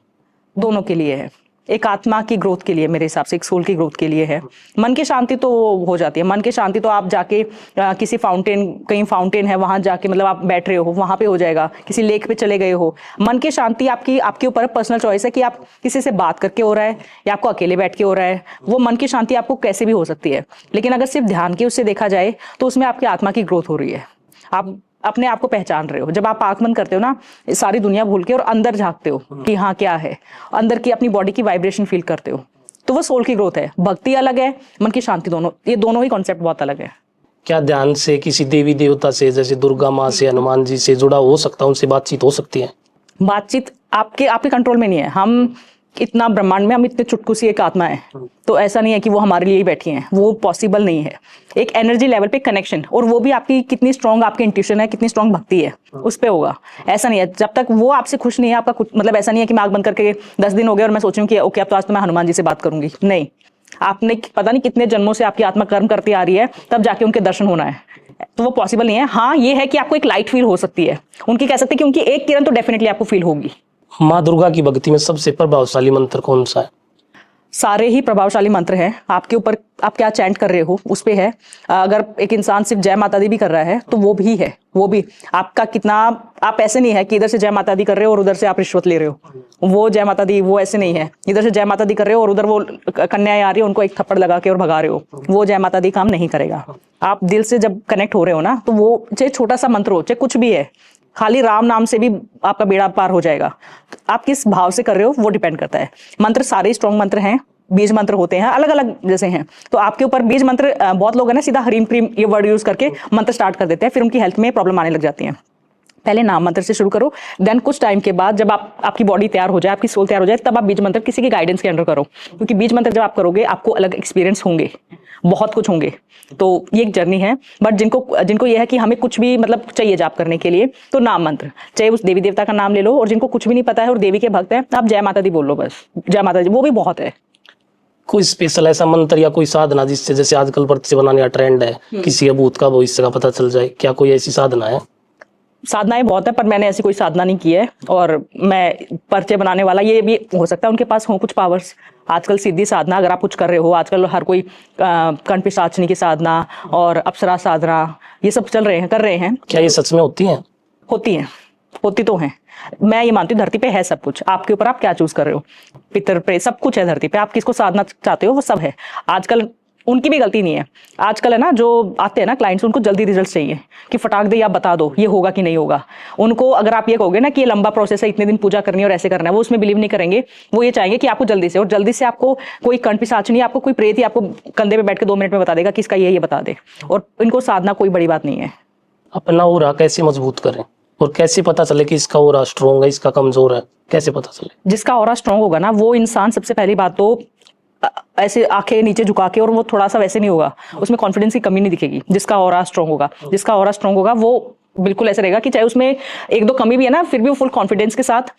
दोनों के लिए है। एक आत्मा की ग्रोथ के लिए, मेरे हिसाब से एक सोल की ग्रोथ के लिए है। मन की शांति तो हो जाती है, मन की शांति तो आप जाके किसी फाउंटेन, कहीं फाउंटेन है वहां जाके, मतलब आप बैठ रहे हो वहां पे हो जाएगा, किसी लेक पे चले गए हो। मन की शांति आपके ऊपर पर्सनल चॉइस है कि आप किसी से बात करके हो रहा है या आपको अकेले बैठ के हो रहा है। वो मन की शांति आपको कैसे भी हो सकती है, लेकिन अगर सिर्फ ध्यान की उससे देखा जाए तो उसमें आपकी आत्मा की ग्रोथ हो रही है। आप अपने आप को पहचान रहे हो। जब आप आंख बंद करते हो ना, सारी दुनिया भूल के और अंदर झांकते हो कि हाँ क्या है, अंदर की अपनी बॉडी की वाइब्रेशन फील करते हो, तो वो सोल की ग्रोथ है। भक्ति अलग है, मन की शांति दोनों, ये दोनों ही कॉन्सेप्ट बहुत अलग है। क्या ध्यान से किसी देवी देवता से, जैसे दुर्गा माँ से, हनुमान जी से जुड़ा हो सकता है, उनसे बातचीत हो सकती है? बातचीत आपके कंट्रोल में नहीं है। हम इतना ब्रह्मांड में, हम इतने चुटकू सी एक आत्मा है, तो ऐसा नहीं है कि वो हमारे लिए ही बैठी हैं, वो पॉसिबल नहीं है। एक एनर्जी लेवल पे कनेक्शन, और वो भी आपकी कितनी स्ट्रांग आपकी इंट्यूशन है, कितनी स्ट्रांग भक्ति है, उस पे होगा। ऐसा नहीं है जब तक वो आपसे खुश नहीं है, आपका कुछ मतलब ऐसा नहीं है कि मैं आंख बंद करके 10 दिन हो गए और मैं सोचूं कि ओके अब तो आज तो मैं हनुमान जी से बात करूंगी। नहीं, आपने पता नहीं कितने जन्मों से आपकी आत्मा कर्म करती आ रही है, तब जाके उनके दर्शन होना है, तो वो पॉसिबल नहीं है। हाँ ये है कि आपको एक लाइट फील हो सकती है, उनकी कह सकते हैं कि उनकी एक किरण तो डेफिनेटली आपको फील होगी। माँ दुर्गा की भक्ति में सबसे प्रभावशाली मंत्र कौन सा है? सारे ही प्रभावशाली मंत्र हैं, आपके ऊपर आप क्या चैंट कर रहे हो उस पे है। अगर एक इंसान सिर्फ जय माता दी भी कर रहा है तो वो भी है, वो भी आपका कितना, आप ऐसे नहीं है कि इधर से जय माता दी कर रहे हो और उधर से आप रिश्वत ले रहे हो, वो जय माता दी वो ऐसे नहीं है। इधर से जय माता दी कर रहे हो और उधर वो कन्याएं आ रही है, उनको एक थप्पड़ लगा के और भगा रहे हो, वो जय माता दी काम नहीं करेगा। आप दिल से जब कनेक्ट हो रहे हो ना, तो वो चाहे छोटा सा मंत्र हो, चाहे कुछ भी है, खाली राम नाम से भी आपका बेड़ा पार हो जाएगा। आप किस भाव से कर रहे हो वो डिपेंड करता है। मंत्र सारे स्ट्रॉन्ग मंत्र हैं, बीज मंत्र होते हैं अलग अलग जैसे हैं, तो आपके ऊपर बीज मंत्र, बहुत लोग है ना सीधा हरीम क्रीम ये वर्ड यूज करके मंत्र स्टार्ट कर देते हैं, फिर उनकी हेल्थ में प्रॉब्लम आने लग जाती है। पहले नाम मंत्र से शुरू करो, देन कुछ टाइम के बाद जब आपकी बॉडी तैयार हो जाए, आपकी सोल तैयार हो जाए, तब आप बीज मंत्र किसी के गाइडेंस के अंडर करो, क्योंकि बीज मंत्र जब आप करोगे आपको अलग एक्सपीरियंस होंगे, बहुत कुछ होंगे। तो ये एक जर्नी है। बट जिनको ये है कि हमें कुछ भी मतलब चाहिए जाप करने के लिए, तो नाम मंत्र चाहे उस देवी देवता का नाम ले लो, और जिनको कुछ भी नहीं पता है और देवी के भक्त हैं, आप जय माता दी बोल लो, बस जय माता दी, वो भी बहुत है। कोई स्पेशल ऐसा मंत्र या कोई साधना जिससे, जैसे आजकल पर्चे बनाने का ट्रेंड है, किसी के भूत का भविष्य का पता चल जाए, क्या कोई ऐसी साधना है? साधनाएं बहुत है, पर मैंने ऐसी कोई साधना नहीं की है। और मैं पर्चे बनाने वाला, ये भी हो सकता है उनके पास हो कुछ पावर्स। आजकल सीधी साधना अगर आप कुछ कर रहे हो, आजकल हर कोई कंठ पिशाचनी की साधना और अप्सरा साधना ये सब चल रहे हैं, कर रहे हैं। क्या ये सच में होती हैं? होती हैं, होती तो हैं। मैं ये मानती हूँ धरती पे है सब कुछ, आपके ऊपर आप क्या चूज कर रहे हो। पितर प्रेत सब कुछ है धरती पे, आप किसको साधना चाहते हो वो सब है। आजकल उनकी भी गलती नहीं है। आजकल है ना जो आते हैं ना क्लाइंट्स, उनको जल्दी रिजल्ट चाहिए कि फटाक दे आप बता दो ये होगा कि नहीं होगा। उनको अगर आप ये कहोगे ना कि ये लंबा प्रोसेस है, इतने दिन पूजा करनी है और ऐसे करना है, वो उसमें बिलीव नहीं करेंगे। वो ये चाहेंगे कि आपको जल्दी से, और जल्दी से आपको कोई कंठ पिशाच नहीं, आपको कोई प्रेत ही आपको कंधे पे बैठ के 2 मिनट में बता देगा कि इसका ये बता दे। और इनको साधना कोई बड़ी बात नहीं है। अपना ऑरा कैसे मजबूत करें, और कैसे पता चले कि इसका ऑरा स्ट्रॉन्ग है, इसका कमजोर है, कैसे पता चले? जिसका ऑरा स्ट्रांग होगा ना, वो इंसान सबसे पहली बात तो ऐसे आंखें नीचे झुका के, और वो थोड़ा सा वैसे नहीं होगा, उसमें कॉन्फिडेंस की कमी नहीं दिखेगी। जिसका ऑरा स्ट्रांग होगा, जिसका ऑरा स्ट्रांग होगा वो बिल्कुल ऐसे रहेगा कि चाहे उसमें 1-2 कमी भी है ना, फिर भी वो फुल कॉन्फिडेंस के साथ,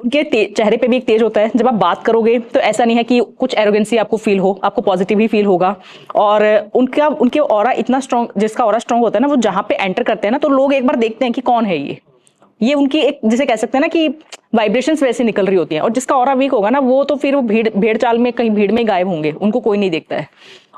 उनके चेहरे पे भी एक तेज होता है। जब आप बात करोगे तो ऐसा नहीं है कि कुछ एरोगेंसी आपको फील हो, आपको पॉजिटिव ही फील होगा। और उनके ऑरा इतना स्ट्रांग, जिसका ऑरा स्ट्रांग होता है ना, वो जहाँ पे एंटर करते हैं ना, तो लोग एक बार देखते हैं कि कौन है ये उनकी एक, जिसे कह सकते हैं ना कि वाइब्रेशंस वैसे निकल रही होती हैं, और जिसका ऑरा वीक होगा ना वो तो फिर वो भेड़ चाल में कहीं भीड़ में गायब होंगे, उनको कोई नहीं देखता है।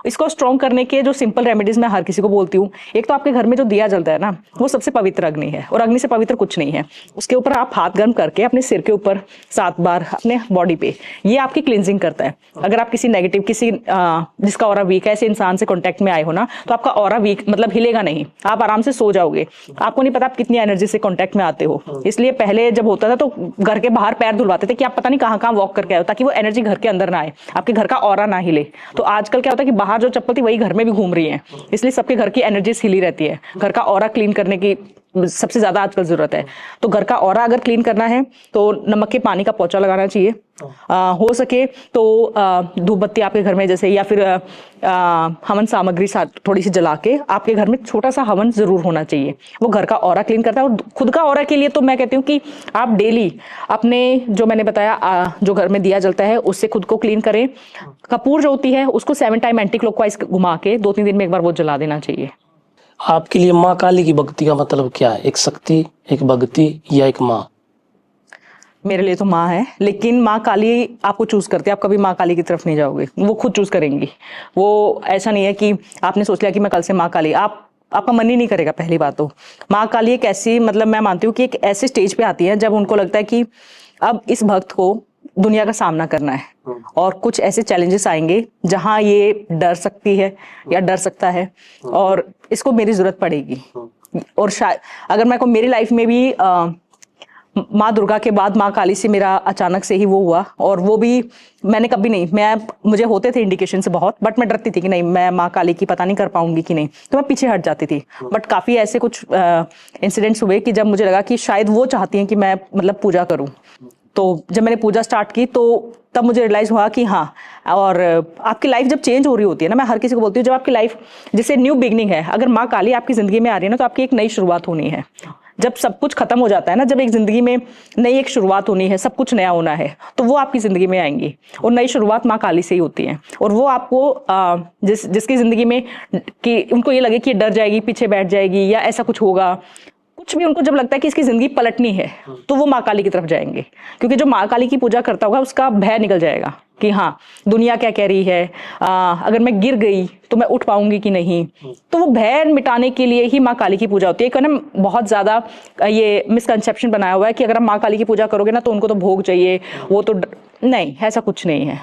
इसको स्ट्रॉन्ग करने के जो सिंपल रेमेडीज मैं हर किसी को बोलती हूँ, एक तो आपके घर में जो दिया जलता है ना वो सबसे पवित्र अग्नि है, और अग्नि से पवित्र कुछ नहीं है। उसके ऊपर आप हाथ गर्म करके अपने सिर के ऊपर 7 बार अपने बॉडी पे, ये आपकी क्लिनजिंग करता है। अगर आप किसी नेगेटिव जिसका ऑरा वीक है ऐसे इंसान से कॉन्टेक्ट में आए हो ना, तो आपका ऑरा वीक मतलब हिलेगा नहीं, आप आराम से सो जाओगे। आपको नहीं पता आप कितनी एनर्जी से कॉन्टेक्ट में आते हो। इसलिए पहले जब होता था तो घर के बाहर पैर धुलवाते थे कि आप पता नहीं कहाँ कहाँ वॉक करके आए हो, ताकि वो एनर्जी घर के अंदर ना आए, आपके घर का ऑरा ना हिले। तो आजकल क्या होता है कि बाहर जो चप्पल थी वही घर में भी घूम रही है, इसलिए सबके घर की एनर्जी हिली रहती है। घर का ऑरा क्लीन करने की सबसे ज्यादा आजकल जरूरत है। तो घर का ऑरा अगर क्लीन करना है तो नमक के पानी का पोंछा लगाना चाहिए। हो सके तो धूप बत्ती आपके घर में जैसे, या फिर हवन सामग्री थोड़ी सी जला के आपके घर में छोटा सा हवन जरूर होना चाहिए। वो घर का ऑरा क्लीन करता है। और खुद का ऑरा के लिए तो मैं कहती हूँ कि आप डेली अपने जो मैंने बताया जो घर में दिया जलता है उससे खुद को क्लीन करें। कपूर जो होती है उसको 7 टाइम एंटी क्लॉकवाइज घुमा के 2-3 दिन में एक बार वो जला देना चाहिए। आपके लिए माँ काली की भक्ति का मतलब क्या है? एक शक्ति, एक भक्ति या एक माँ? मेरे लिए तो माँ है, लेकिन माँ काली आपको चूज करती है। आप कभी माँ काली की तरफ नहीं जाओगे, वो खुद चूज करेंगी। वो ऐसा नहीं है कि आपने सोच लिया कि मैं कल से माँ काली, आपका मन ही नहीं करेगा। पहली बात तो माँ काली एक ऐसी, मतलब मैं मानती हूँ कि एक ऐसे स्टेज पे आती है जब उनको लगता है कि अब इस भक्त को दुनिया का सामना करना है और कुछ ऐसे चैलेंजेस आएंगे जहां ये डर सकती है या डर सकता है, और इसको मेरी जरूरत पड़ेगी। और शायद अगर मैं को मेरी लाइफ में भी माँ दुर्गा के बाद माँ काली से मेरा अचानक से ही वो हुआ, और वो भी मैंने कभी नहीं, मुझे होते थे इंडिकेशन से बहुत, बट मैं डरती थी कि नहीं मैं माँ काली की पता नहीं कर पाऊंगी कि नहीं, तो मैं पीछे हट जाती थी। बट काफी ऐसे कुछ इंसिडेंट्स हुए कि जब मुझे लगा कि शायद वो चाहती हैं कि मैं मतलब पूजा करूं। तो जब मैंने पूजा स्टार्ट की तो तब मुझे रियलाइज हुआ कि हाँ। और आपकी लाइफ जब चेंज हो रही होती है ना, मैं हर किसी को बोलती हूँ जब आपकी लाइफ जैसे न्यू बिगनिंग है, अगर माँ काली आपकी जिंदगी में आ रही है ना तो आपकी एक नई शुरुआत होनी है। जब सब कुछ खत्म हो जाता है ना, जब एक जिंदगी में नई एक शुरुआत होनी है, सब कुछ नया होना है, तो वो आपकी जिंदगी में आएंगी। और नई शुरुआत माँ काली से ही होती है। और वो आपको जिसकी जिंदगी में कि उनको ये लगे कि डर जाएगी, पीछे बैठ जाएगी या ऐसा कुछ होगा, कुछ भी उनको जब लगता है कि इसकी जिंदगी पलटनी है, तो वो माँ काली की तरफ जाएंगे। क्योंकि जो माँ काली की पूजा करता होगा उसका भय निकल जाएगा कि हाँ दुनिया क्या कह रही है, अगर मैं गिर गई तो मैं उठ पाऊंगी कि नहीं। तो वो भय मिटाने के लिए ही माँ काली की पूजा होती है। एक ना बहुत ज्यादा ये मिसकंसेप्शन बनाया हुआ है कि अगर आप माँ काली की पूजा करोगे ना तो उनको तो भोग चाहिए, वो तो नहीं, ऐसा कुछ नहीं है।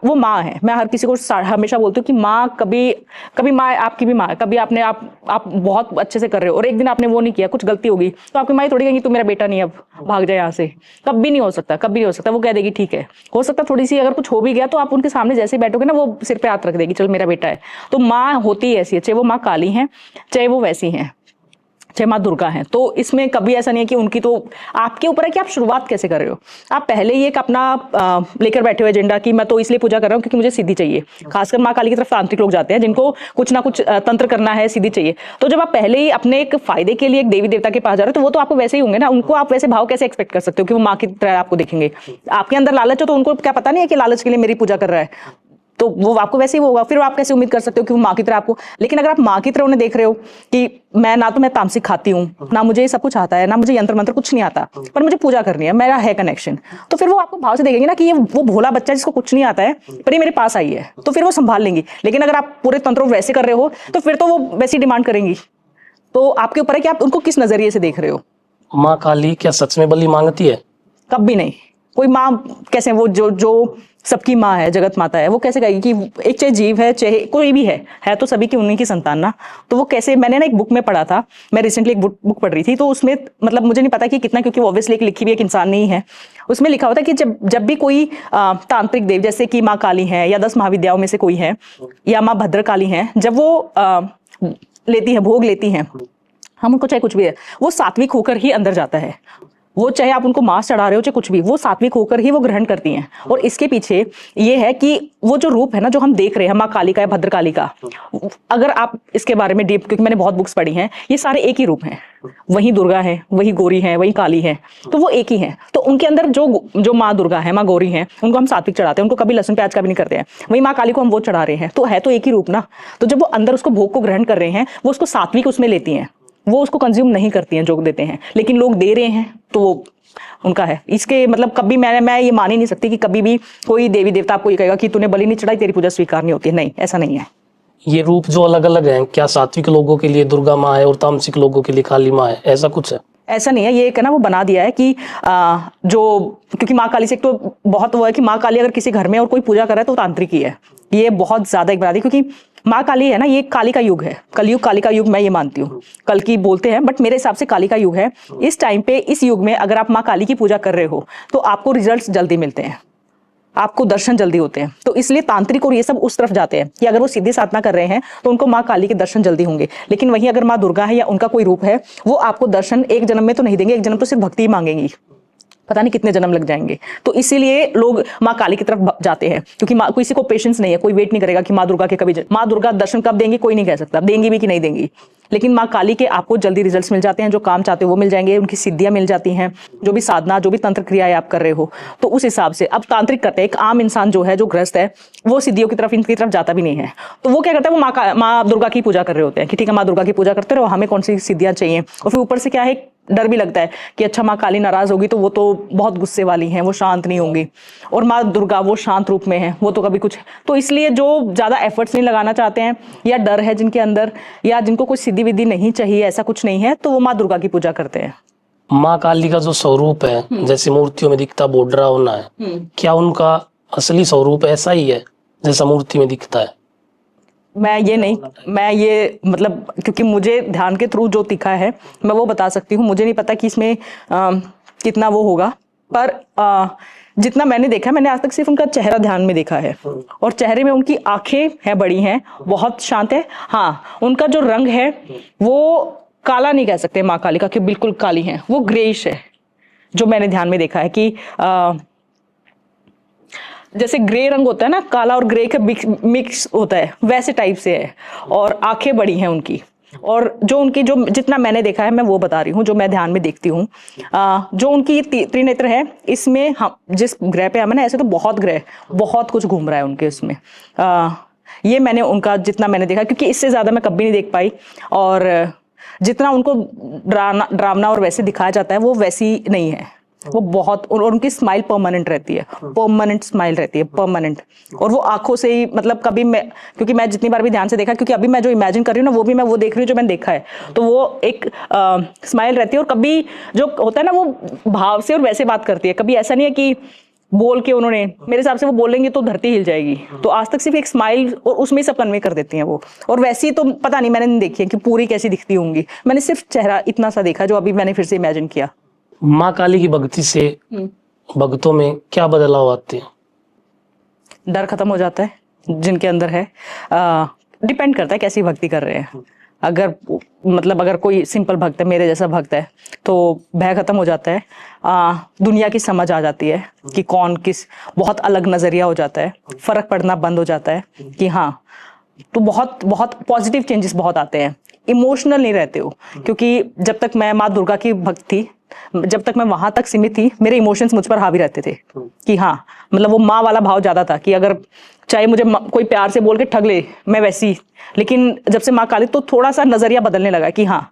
वो माँ है। मैं हर किसी को हमेशा बोलती हूँ कि माँ कभी माँ आपकी भी माँ है। कभी आपने आप बहुत अच्छे से कर रहे हो और एक दिन आपने वो नहीं किया, कुछ गलती होगी, तो आपकी माँ थोड़ी कहेंगी तू मेरा बेटा नहीं, अब भाग जाए यहाँ से। कभी नहीं हो सकता, कभी नहीं हो सकता। वो कह देगी ठीक है, हो सकता थोड़ी सी अगर कुछ हो भी गया तो आप उनके सामने जैसे बैठोगे ना वो सिर पे हाथ रख देगी, चल मेरा बेटा है। तो माँ होती ही ऐसी है, चाहे वो माँ काली है, चाहे वो वैसी है, चाहे माँ दुर्गा है। तो इसमें कभी ऐसा नहीं है कि उनकी, तो आपके ऊपर है कि आप शुरुआत कैसे कर रहे हो। आप पहले ही एक अपना लेकर बैठे हुए एजेंडा कि मैं तो इसलिए पूजा कर रहा हूँ क्योंकि मुझे सिद्धि चाहिए। खासकर माँ काली की तरफ तांत्रिक लोग जाते हैं जिनको कुछ ना कुछ तंत्र करना है, सिद्धि चाहिए। तो जब आप पहले ही अपने एक फायदे के लिए एक देवी देवता के पास जा रहे हो तो वो तो आपको वैसे ही होंगे ना। उनको आप वैसे भाव कैसे एक्सपेक्ट कर सकते हो कि वो माँ की तरह आपको देखेंगे। आपके अंदर लालच हो तो उनको क्या पता नहीं है कि लालच के लिए मेरी पूजा कर रहा है, तो वो आपको वैसे ही होगा। फिर आप कैसे उम्मीद कर सकते हो कि वो माँ की तरह आपको। लेकिन अगर आप माँ की तरह उन्हें देख रहे हो कि मैं तामसिक खाती हूँ, ना मुझे सब कुछ आता है, ना मुझे यंत्र मंत्र कुछ नहीं आता, पर मुझे पूजा करनी है, मेरा है कनेक्शन, तो फिर वो आपको भाव से देखेंगे ना कि ये वो भोला बच्चा जिसको कुछ नहीं आता है पर ये मेरे पास आई है, तो फिर वो संभाल लेंगी। लेकिन अगर आप पूरे तंत्र वैसे कर रहे हो तो फिर तो वो वैसी डिमांड करेंगी। तो आपके ऊपर है कि आप उनको किस नजरिए से देख रहे हो। माँ काली क्या सच में बलि मांगती है? कभी नहीं। कोई माँ कैसे, वो जो सबकी माँ है, जगत माता है, वो कैसे कहेगी कि एक चाहे जीव है चाहे कोई भी है तो सभी की उन्हीं की संतान ना। तो वो कैसे, मैंने ना एक बुक में पढ़ा था, मैं रिसेंटली एक बुक पढ़ रही थी, तो उसमें मतलब मुझे नहीं पता कि कितना, क्योंकि ऑब्वियसली एक लिखी भी एक इंसान नहीं है, उसमें लिखा होता है कि जब भी कोई तांत्रिक देव जैसे कि माँ काली है या 10 महाविद्याओं में से कोई है या माँ भद्रकाली है, जब वो लेती है, भोग लेती हैं, हम उनको चाहे कुछ भी है, वो सात्विक होकर ही अंदर जाता है। वो चाहे आप उनको मांस चढ़ा रहे हो चाहे कुछ भी, वो सात्विक होकर ही वो ग्रहण करती हैं। और इसके पीछे ये है कि वो जो रूप है ना जो हम देख रहे हैं माँ काली का या भद्रकाली का, अगर आप इसके बारे में डीप, क्योंकि मैंने बहुत बुक्स पढ़ी हैं, ये सारे एक ही रूप हैं। वही दुर्गा है, वही गौरी है, वही काली है, तो वो एक ही है। तो उनके अंदर जो माँ दुर्गा है, माँ गौरी है, उनको हम सात्विक चढ़ाते हैं, उनको कभी लहसुन प्याज का भी नहीं करते हैं। वही माँ काली को हम वो चढ़ा रहे हैं, तो है तो एक ही रूप ना। तो जब वो अंदर उसको भोग को ग्रहण कर रहे हैं, वो उसको सात्विक उसमें लेती हैं। वो उसको कंज्यूम नहीं करती हैं जो देते हैं, लेकिन लोग दे रहे हैं तो वो उनका है। इसके मतलब कभी मैं ये मान ही नहीं सकती कि कभी भी कोई देवी देवता आपको ये कहेगा कि तूने बलि नहीं चढ़ाई तेरी पूजा स्वीकार नहीं होती है। नहीं, ऐसा नहीं है। ये रूप जो अलग अलग हैं, क्या सात्विक लोगों के लिए दुर्गा माँ है और तामसिक लोगों के लिए काली माँ है, ऐसा कुछ है? ऐसा नहीं है। ये एक है ना, वो बना दिया है कि जो, क्योंकि माँ काली से एक तो बहुत वो है कि माँ काली अगर किसी घर में और कोई पूजा कर रहा है तो तांत्रिक ही है। ये बहुत ज्यादा एक बना दी, क्योंकि माँ काली है ना, ये काली का युग है, कलयुग काली का युग मैं ये मानती हूँ। कल की बोलते हैं बट मेरे हिसाब से काली का युग है। इस टाइम पे, इस युग में अगर आप माँ काली की पूजा कर रहे हो तो आपको रिजल्ट्स जल्दी मिलते हैं, आपको दर्शन जल्दी होते हैं। तो इसलिए तांत्रिक और ये सब उस तरफ जाते हैं कि अगर वो सीधी साधना कर रहे हैं तो उनको माँ काली के दर्शन जल्दी होंगे। लेकिन वहीं अगर माँ दुर्गा है या उनका कोई रूप है, वो आपको दर्शन एक जन्म में तो नहीं देंगे, एक जन्म तो सिर्फ भक्ति ही मांगेंगी, पता नहीं कितने जन्म लग जाएंगे। तो इसीलिए लोग माँ काली की तरफ जाते हैं, क्योंकि माँ, किसी को पेशेंस नहीं है, कोई वेट नहीं करेगा कि माँ दुर्गा के कभी, माँ दुर्गा दर्शन कब देंगी कोई नहीं कह सकता, देंगी भी कि नहीं देंगी। लेकिन माँ काली के आपको जल्दी रिजल्ट्स मिल जाते हैं, जो काम चाहते हो वो मिल जाएंगे, उनकी सिद्धियां मिल जाती हैं, जो भी साधना, जो भी तंत्र क्रियाएं आप कर रहे हो। तो उस हिसाब से अब तांत्रिक करते हैं, एक आम इंसान जो है, जो ग्रस्त है, वो सिद्धियों की तरफ, इनकी तरफ जाता भी नहीं है। तो वो क्या करता है, वो माँ दुर्गा की पूजा कर रहे होते हैं कि ठीक है माँ दुर्गा की पूजा करते रहो, हमें कौन सी सिद्धियां चाहिए। और फिर ऊपर से क्या है, डर भी लगता है कि अच्छा माँ काली नाराज होगी तो वो तो बहुत गुस्से वाली हैं, वो शांत नहीं होंगी, और माँ दुर्गा वो शांत रूप में है, वो तो कभी कुछ। तो इसलिए जो ज्यादा एफर्ट्स नहीं लगाना चाहते हैं, या डर है जिनके अंदर, या जिनको कोई सिद्धि विधि नहीं चाहिए, ऐसा कुछ नहीं है, तो वो माँ दुर्गा की पूजा करते हैं। माँ काली का जो स्वरूप है, जैसे मूर्तियों में दिखता बोडरा होना है, क्या उनका असली स्वरूप ऐसा ही है जैसा मूर्ति में दिखता है? मैं ये मतलब, क्योंकि मुझे ध्यान के थ्रू जो दिखा है मैं वो बता सकती हूँ। मुझे नहीं पता कि इसमें कितना वो होगा, पर जितना मैंने देखा है, मैंने आज तक सिर्फ उनका चेहरा ध्यान में देखा है, और चेहरे में उनकी आंखें हैं, बड़ी हैं, बहुत शांत है। हाँ, उनका जो रंग है वो काला नहीं कह सकते माँ काली का कि बिल्कुल काली है, वो ग्रेइश है, जो मैंने ध्यान में देखा है कि जैसे ग्रे रंग होता है ना, काला और ग्रे का मिक्स होता है, वैसे टाइप से है। और आंखें बड़ी हैं उनकी, और जो उनकी, जो जितना मैंने देखा है मैं वो बता रही हूँ, जो मैं ध्यान में देखती हूँ। जो उनकी त्रिनेत्र है, इसमें हम जिस ग्रह पे, हमें ना, ऐसे तो बहुत ग्रह, बहुत कुछ घूम रहा है उनके उसमें। ये मैंने उनका जितना मैंने देखा, क्योंकि इससे ज्यादा मैं कभी नहीं देख पाई। और जितना उनको डरावना और वैसे दिखाया जाता है वो वैसी नहीं है, वो बहुत, और उनकी स्माइल परमानेंट रहती है, परमानेंट स्माइल रहती है, परमानेंट। और वो आंखों से ही, मतलब कभी मैं, क्योंकि मैं जितनी बार भी ध्यान से देखा, क्योंकि अभी मैं जो इमेजिन कर रही हूँ ना, वो भी मैं वो देख रही हूँ जो मैंने देखा है, तो वो एक स्माइल रहती है। और कभी जो होता है ना, वो भाव से और वैसे बात करती है, कभी ऐसा नहीं है कि बोल के उन्होंने, मेरे हिसाब से वो बोलेंगे तो धरती हिल जाएगी। तो आज तक सिर्फ एक स्माइल, और उसमें सब कन्वे कर देती हैं वो। और वैसी तो पता नहीं, मैंने नहीं देखी है कि पूरी कैसी दिखती होंगी, मैंने सिर्फ चेहरा इतना सा देखा, जो अभी मैंने फिर से इमेजिन किया। माँ काली की भक्ति से भक्तों में क्या बदलाव आते हैं? डर खत्म हो जाता है जिनके अंदर है। डिपेंड करता है कैसी भक्ति कर रहे हैं। अगर मतलब अगर कोई सिंपल भक्त है, मेरे जैसा भक्त है, तो भय खत्म हो जाता है। दुनिया की समझ आ जाती है कि कौन किस, बहुत अलग नजरिया हो जाता है, फर्क पड़ना बंद हो जाता है कि हाँ, तो बहुत बहुत पॉजिटिव चेंजेस बहुत आते हैं। इमोशनल नहीं रहते हो, क्योंकि जब तक मैं माँ दुर्गा की भक्त थी, जब तक मैं वहां तक सीमित थी, मेरे इमोशंस मुझ पर हावी रहते थे कि हाँ, मतलब वो माँ वाला भाव ज्यादा था कि अगर चाहे मुझे कोई प्यार से बोल के ठग ले, मैं वैसी। लेकिन जब से माँ काली, तो थोड़ा सा नजरिया बदलने लगा कि हाँ,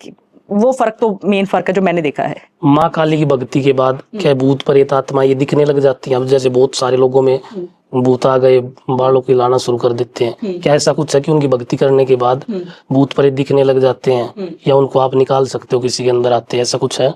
कि वो फर्क तो मेन फर्क है जो मैंने देखा है। माँ काली की भक्ति के बाद क्या भूत प्रेत आत्मा ये दिखने लग जाती हैं? अब जैसे बहुत सारे लोगों में भूत आ गए, बालों की लाना शुरू कर देते हैं, क्या ऐसा कुछ है कि उनकी भक्ति करने के बाद भूत प्रेत दिखने लग जाते हैं, या उनको आप निकाल सकते हो किसी के अंदर आते हैं, ऐसा कुछ है?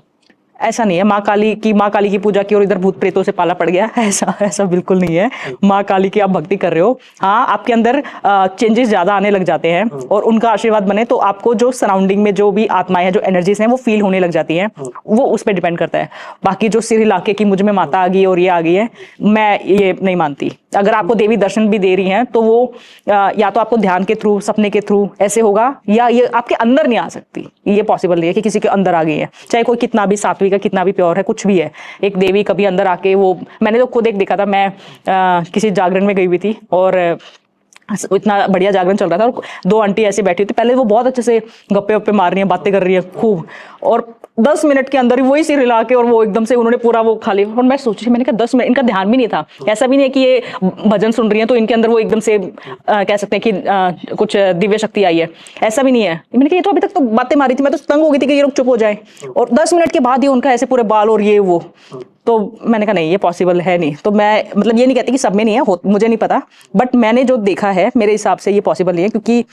ऐसा नहीं है माँ काली की पूजा की और इधर भूत प्रेतों से पाला पड़ गया, ऐसा बिल्कुल नहीं है। माँ काली की आप भक्ति कर रहे हो, हाँ, आपके अंदर चेंजेस ज्यादा आने लग जाते हैं, और उनका आशीर्वाद बने तो आपको जो सराउंडिंग में जो भी आत्माएं हैं, जो एनर्जीज हैं, वो फील होने लग जाती हैं। वो उस पर डिपेंड करता है। बाकी जो सिर हिला के कि मुझ में माता आ गई और ये आ गई है, मैं ये नहीं मानती। अगर आपको देवी दर्शन भी दे रही हैं तो वो या तो आपको ध्यान के थ्रू, सपने के थ्रू ऐसे होगा, या ये आपके अंदर नहीं आ सकती। ये पॉसिबल नहीं है कि किसी के अंदर आ गई है, चाहे कोई कितना भी सात्विक है, कितना भी प्योर है, कुछ भी है। एक देवी कभी अंदर आके, वो मैंने तो खुद एक देखा था, मैं किसी जागरण में गई हुई थी, और इतना बढ़िया जागरण चल रहा था, और दो आंटी ऐसे बैठी थी, पहले वो बहुत अच्छे से गप्पे वप्पे मार रही हैं, बातें कर रही है खूब, और 10 मिनट के अंदर ही वही सिर हिला के और वो एकदम से उन्होंने पूरा वो खा लिया। और मैं सोची, मैंने कहा 10 मिनट, इनका ध्यान भी नहीं था। ऐसा भी नहीं है कि ये भजन सुन रही है तो इनके अंदर वो एकदम से कह सकते हैं कि कुछ दिव्य शक्ति आई है, ऐसा भी नहीं है। मैंने कहा ये तो अभी तक तो बातें मारी थी, मैं तो तंग हो गई थी कि ये लोग चुप हो जाए, और 10 मिनट के बाद ही उनका ऐसे पूरे बाल और ये वो। तो मैंने कहा नहीं, ये पॉसिबल है नहीं। तो मैं मतलब ये नहीं कहती कि सब में नहीं है, मुझे नहीं पता, बट मैंने जो देखा है मेरे हिसाब से ये पॉसिबल नहीं है, क्योंकि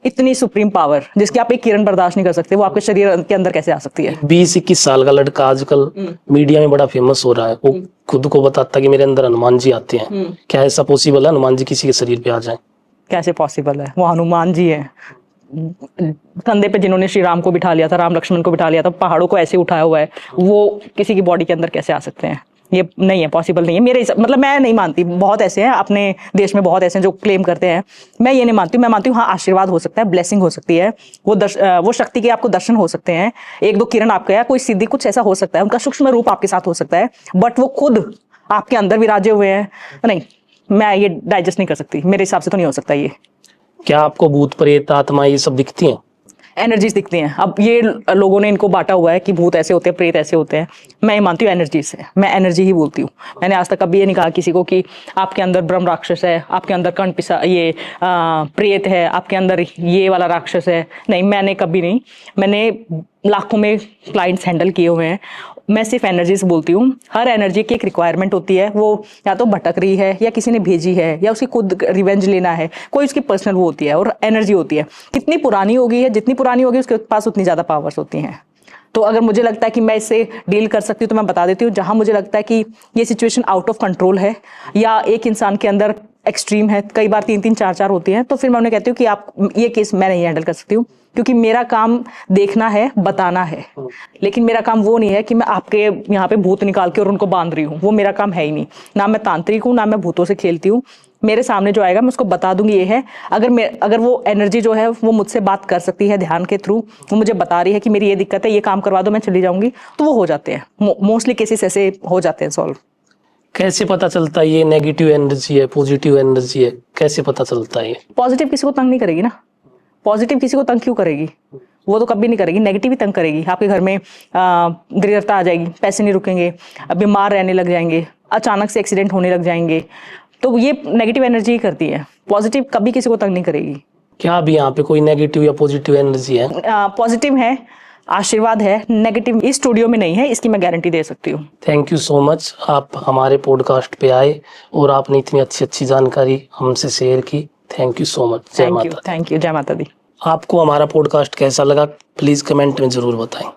इतनी सुप्रीम पावर जिसकी आप एक किरण बर्दाश्त नहीं कर सकते, वो आपके शरीर के अंदर कैसे आ सकती है। 20-21 साल का लड़का आजकल मीडिया में बड़ा फेमस हो रहा है, वो खुद को बताता है कि मेरे अंदर हनुमान जी आते हैं। क्या ऐसा पॉसिबल है हनुमान जी किसी के शरीर पे आ जाए? कैसे पॉसिबल है? वो हनुमान जी है, कंधे पे जिन्होंने श्री राम को बिठा लिया था, राम लक्ष्मण को बिठा लिया था, पहाड़ों को ऐसे उठाया हुआ है, वो किसी की बॉडी के अंदर कैसे आ सकते हैं? ये नहीं है, पॉसिबल नहीं है मेरे मतलब मैं नहीं मानती। बहुत ऐसे हैं अपने देश में, बहुत ऐसे हैं जो क्लेम करते हैं, मैं ये नहीं मानती हूँ। मैं मानती हूँ हाँ, आशीर्वाद हो सकता है, ब्लेसिंग हो सकती है, वो शक्ति के आपको दर्शन हो सकते हैं, 1-2 किरण आपका या कोई सिद्धि कुछ ऐसा हो सकता है, उनका सूक्ष्म रूप आपके साथ हो सकता है, बट वो खुद आपके अंदर विराजे हुए हैं नहीं, मैं ये डाइजेस्ट नहीं कर सकती, मेरे हिसाब से तो नहीं हो सकता ये। क्या आपको भूत प्रेत आत्मा ये सब दिखती हैं? एनर्जीज दिखती हैं। अब ये लोगों ने इनको बांटा हुआ है कि भूत ऐसे होते हैं, प्रेत ऐसे होते हैं, मैं ये मानती हूँ एनर्जी से, मैं एनर्जी ही बोलती हूँ। मैंने आज तक कभी ये नहीं कहा किसी को कि आपके अंदर ब्रह्म राक्षस है, आपके अंदर कर्ण पिसा ये प्रेत है, आपके अंदर ये वाला राक्षस है, नहीं, मैंने कभी नहीं। मैंने लाखों में क्लाइंट्स हैंडल किए हुए हैं, मैं सिर्फ एनर्जी से बोलती हूँ। हर एनर्जी की एक रिक्वायरमेंट होती है, वो या तो भटक रही है, या किसी ने भेजी है, या उसकी खुद रिवेंज लेना है, कोई उसकी पर्सनल वो होती है, और एनर्जी होती है। कितनी पुरानी होगी है, जितनी पुरानी होगी उसके पास उतनी ज़्यादा पावर्स होती हैं। तो अगर मुझे लगता है कि मैं इससे डील कर सकती हूँ तो मैं बता देती हूँ। जहाँ मुझे लगता है कि ये सिचुएशन आउट ऑफ कंट्रोल है, या एक इंसान के अंदर एक्सट्रीम है, कई बार 3-3, 4-4 होती हैं, तो फिर मैं उन्हें कहती हूँ कि आप ये केस मैं नहीं हैंडल कर सकती हूँ, क्योंकि मेरा काम देखना है, बताना है, लेकिन मेरा काम वो नहीं है कि मैं आपके यहाँ पे भूत निकाल के और उनको बांध रही हूँ, वो मेरा काम है ही नहीं। ना मैं तांत्रिक हूँ, ना मैं भूतों से खेलती हूँ। मेरे सामने जो आएगा मैं उसको बता दूंगी ये है। अगर वो एनर्जी जो है वो मुझसे बात कर सकती है ध्यान के थ्रू, वो मुझे बता रही है कि मेरी ये दिक्कत है, ये काम करवा दो, मैं चली जाऊंगी, तो वो हो जाते हैं। मोस्टली केसेस ऐसे हो जाते हैं सॉल्व। कैसे पता चलता है ये नेगेटिव एनर्जी है, पॉजिटिव एनर्जी है, कैसे पता चलता है? पॉजिटिव किसी को तंग नहीं करेगी ना, पॉजिटिव किसी को तंग क्यों करेगी? वो तो कभी नहीं करेगी। नेगेटिव ही तंग करेगी। आपके घर में दरिद्रता आ जाएगी, पैसे नहीं रुकेंगे, बीमार रहने लग जाएंगे, अचानक से एक्सीडेंट होने लग जाएंगे, तो ये नेगेटिव एनर्जी ही करती है। पॉजिटिव कभी किसी को तंग नहीं करेगी। क्या अभी यहाँ पे कोई नेगेटिव या पॉजिटिव एनर्जी है? पॉजिटिव है, आशीर्वाद है, नेगेटिव इस स्टूडियो में नहीं है, इसकी मैं गारंटी दे सकती हूँ। थैंक यू सो मच, आप हमारे पॉडकास्ट पे आए और आपने इतनी अच्छी जानकारी हमसे शेयर की। Thank you so much. जय माता दी। थैंक यू, जय माता दी। आपको हमारा पॉडकास्ट कैसा लगा प्लीज कमेंट में जरूर बताएं।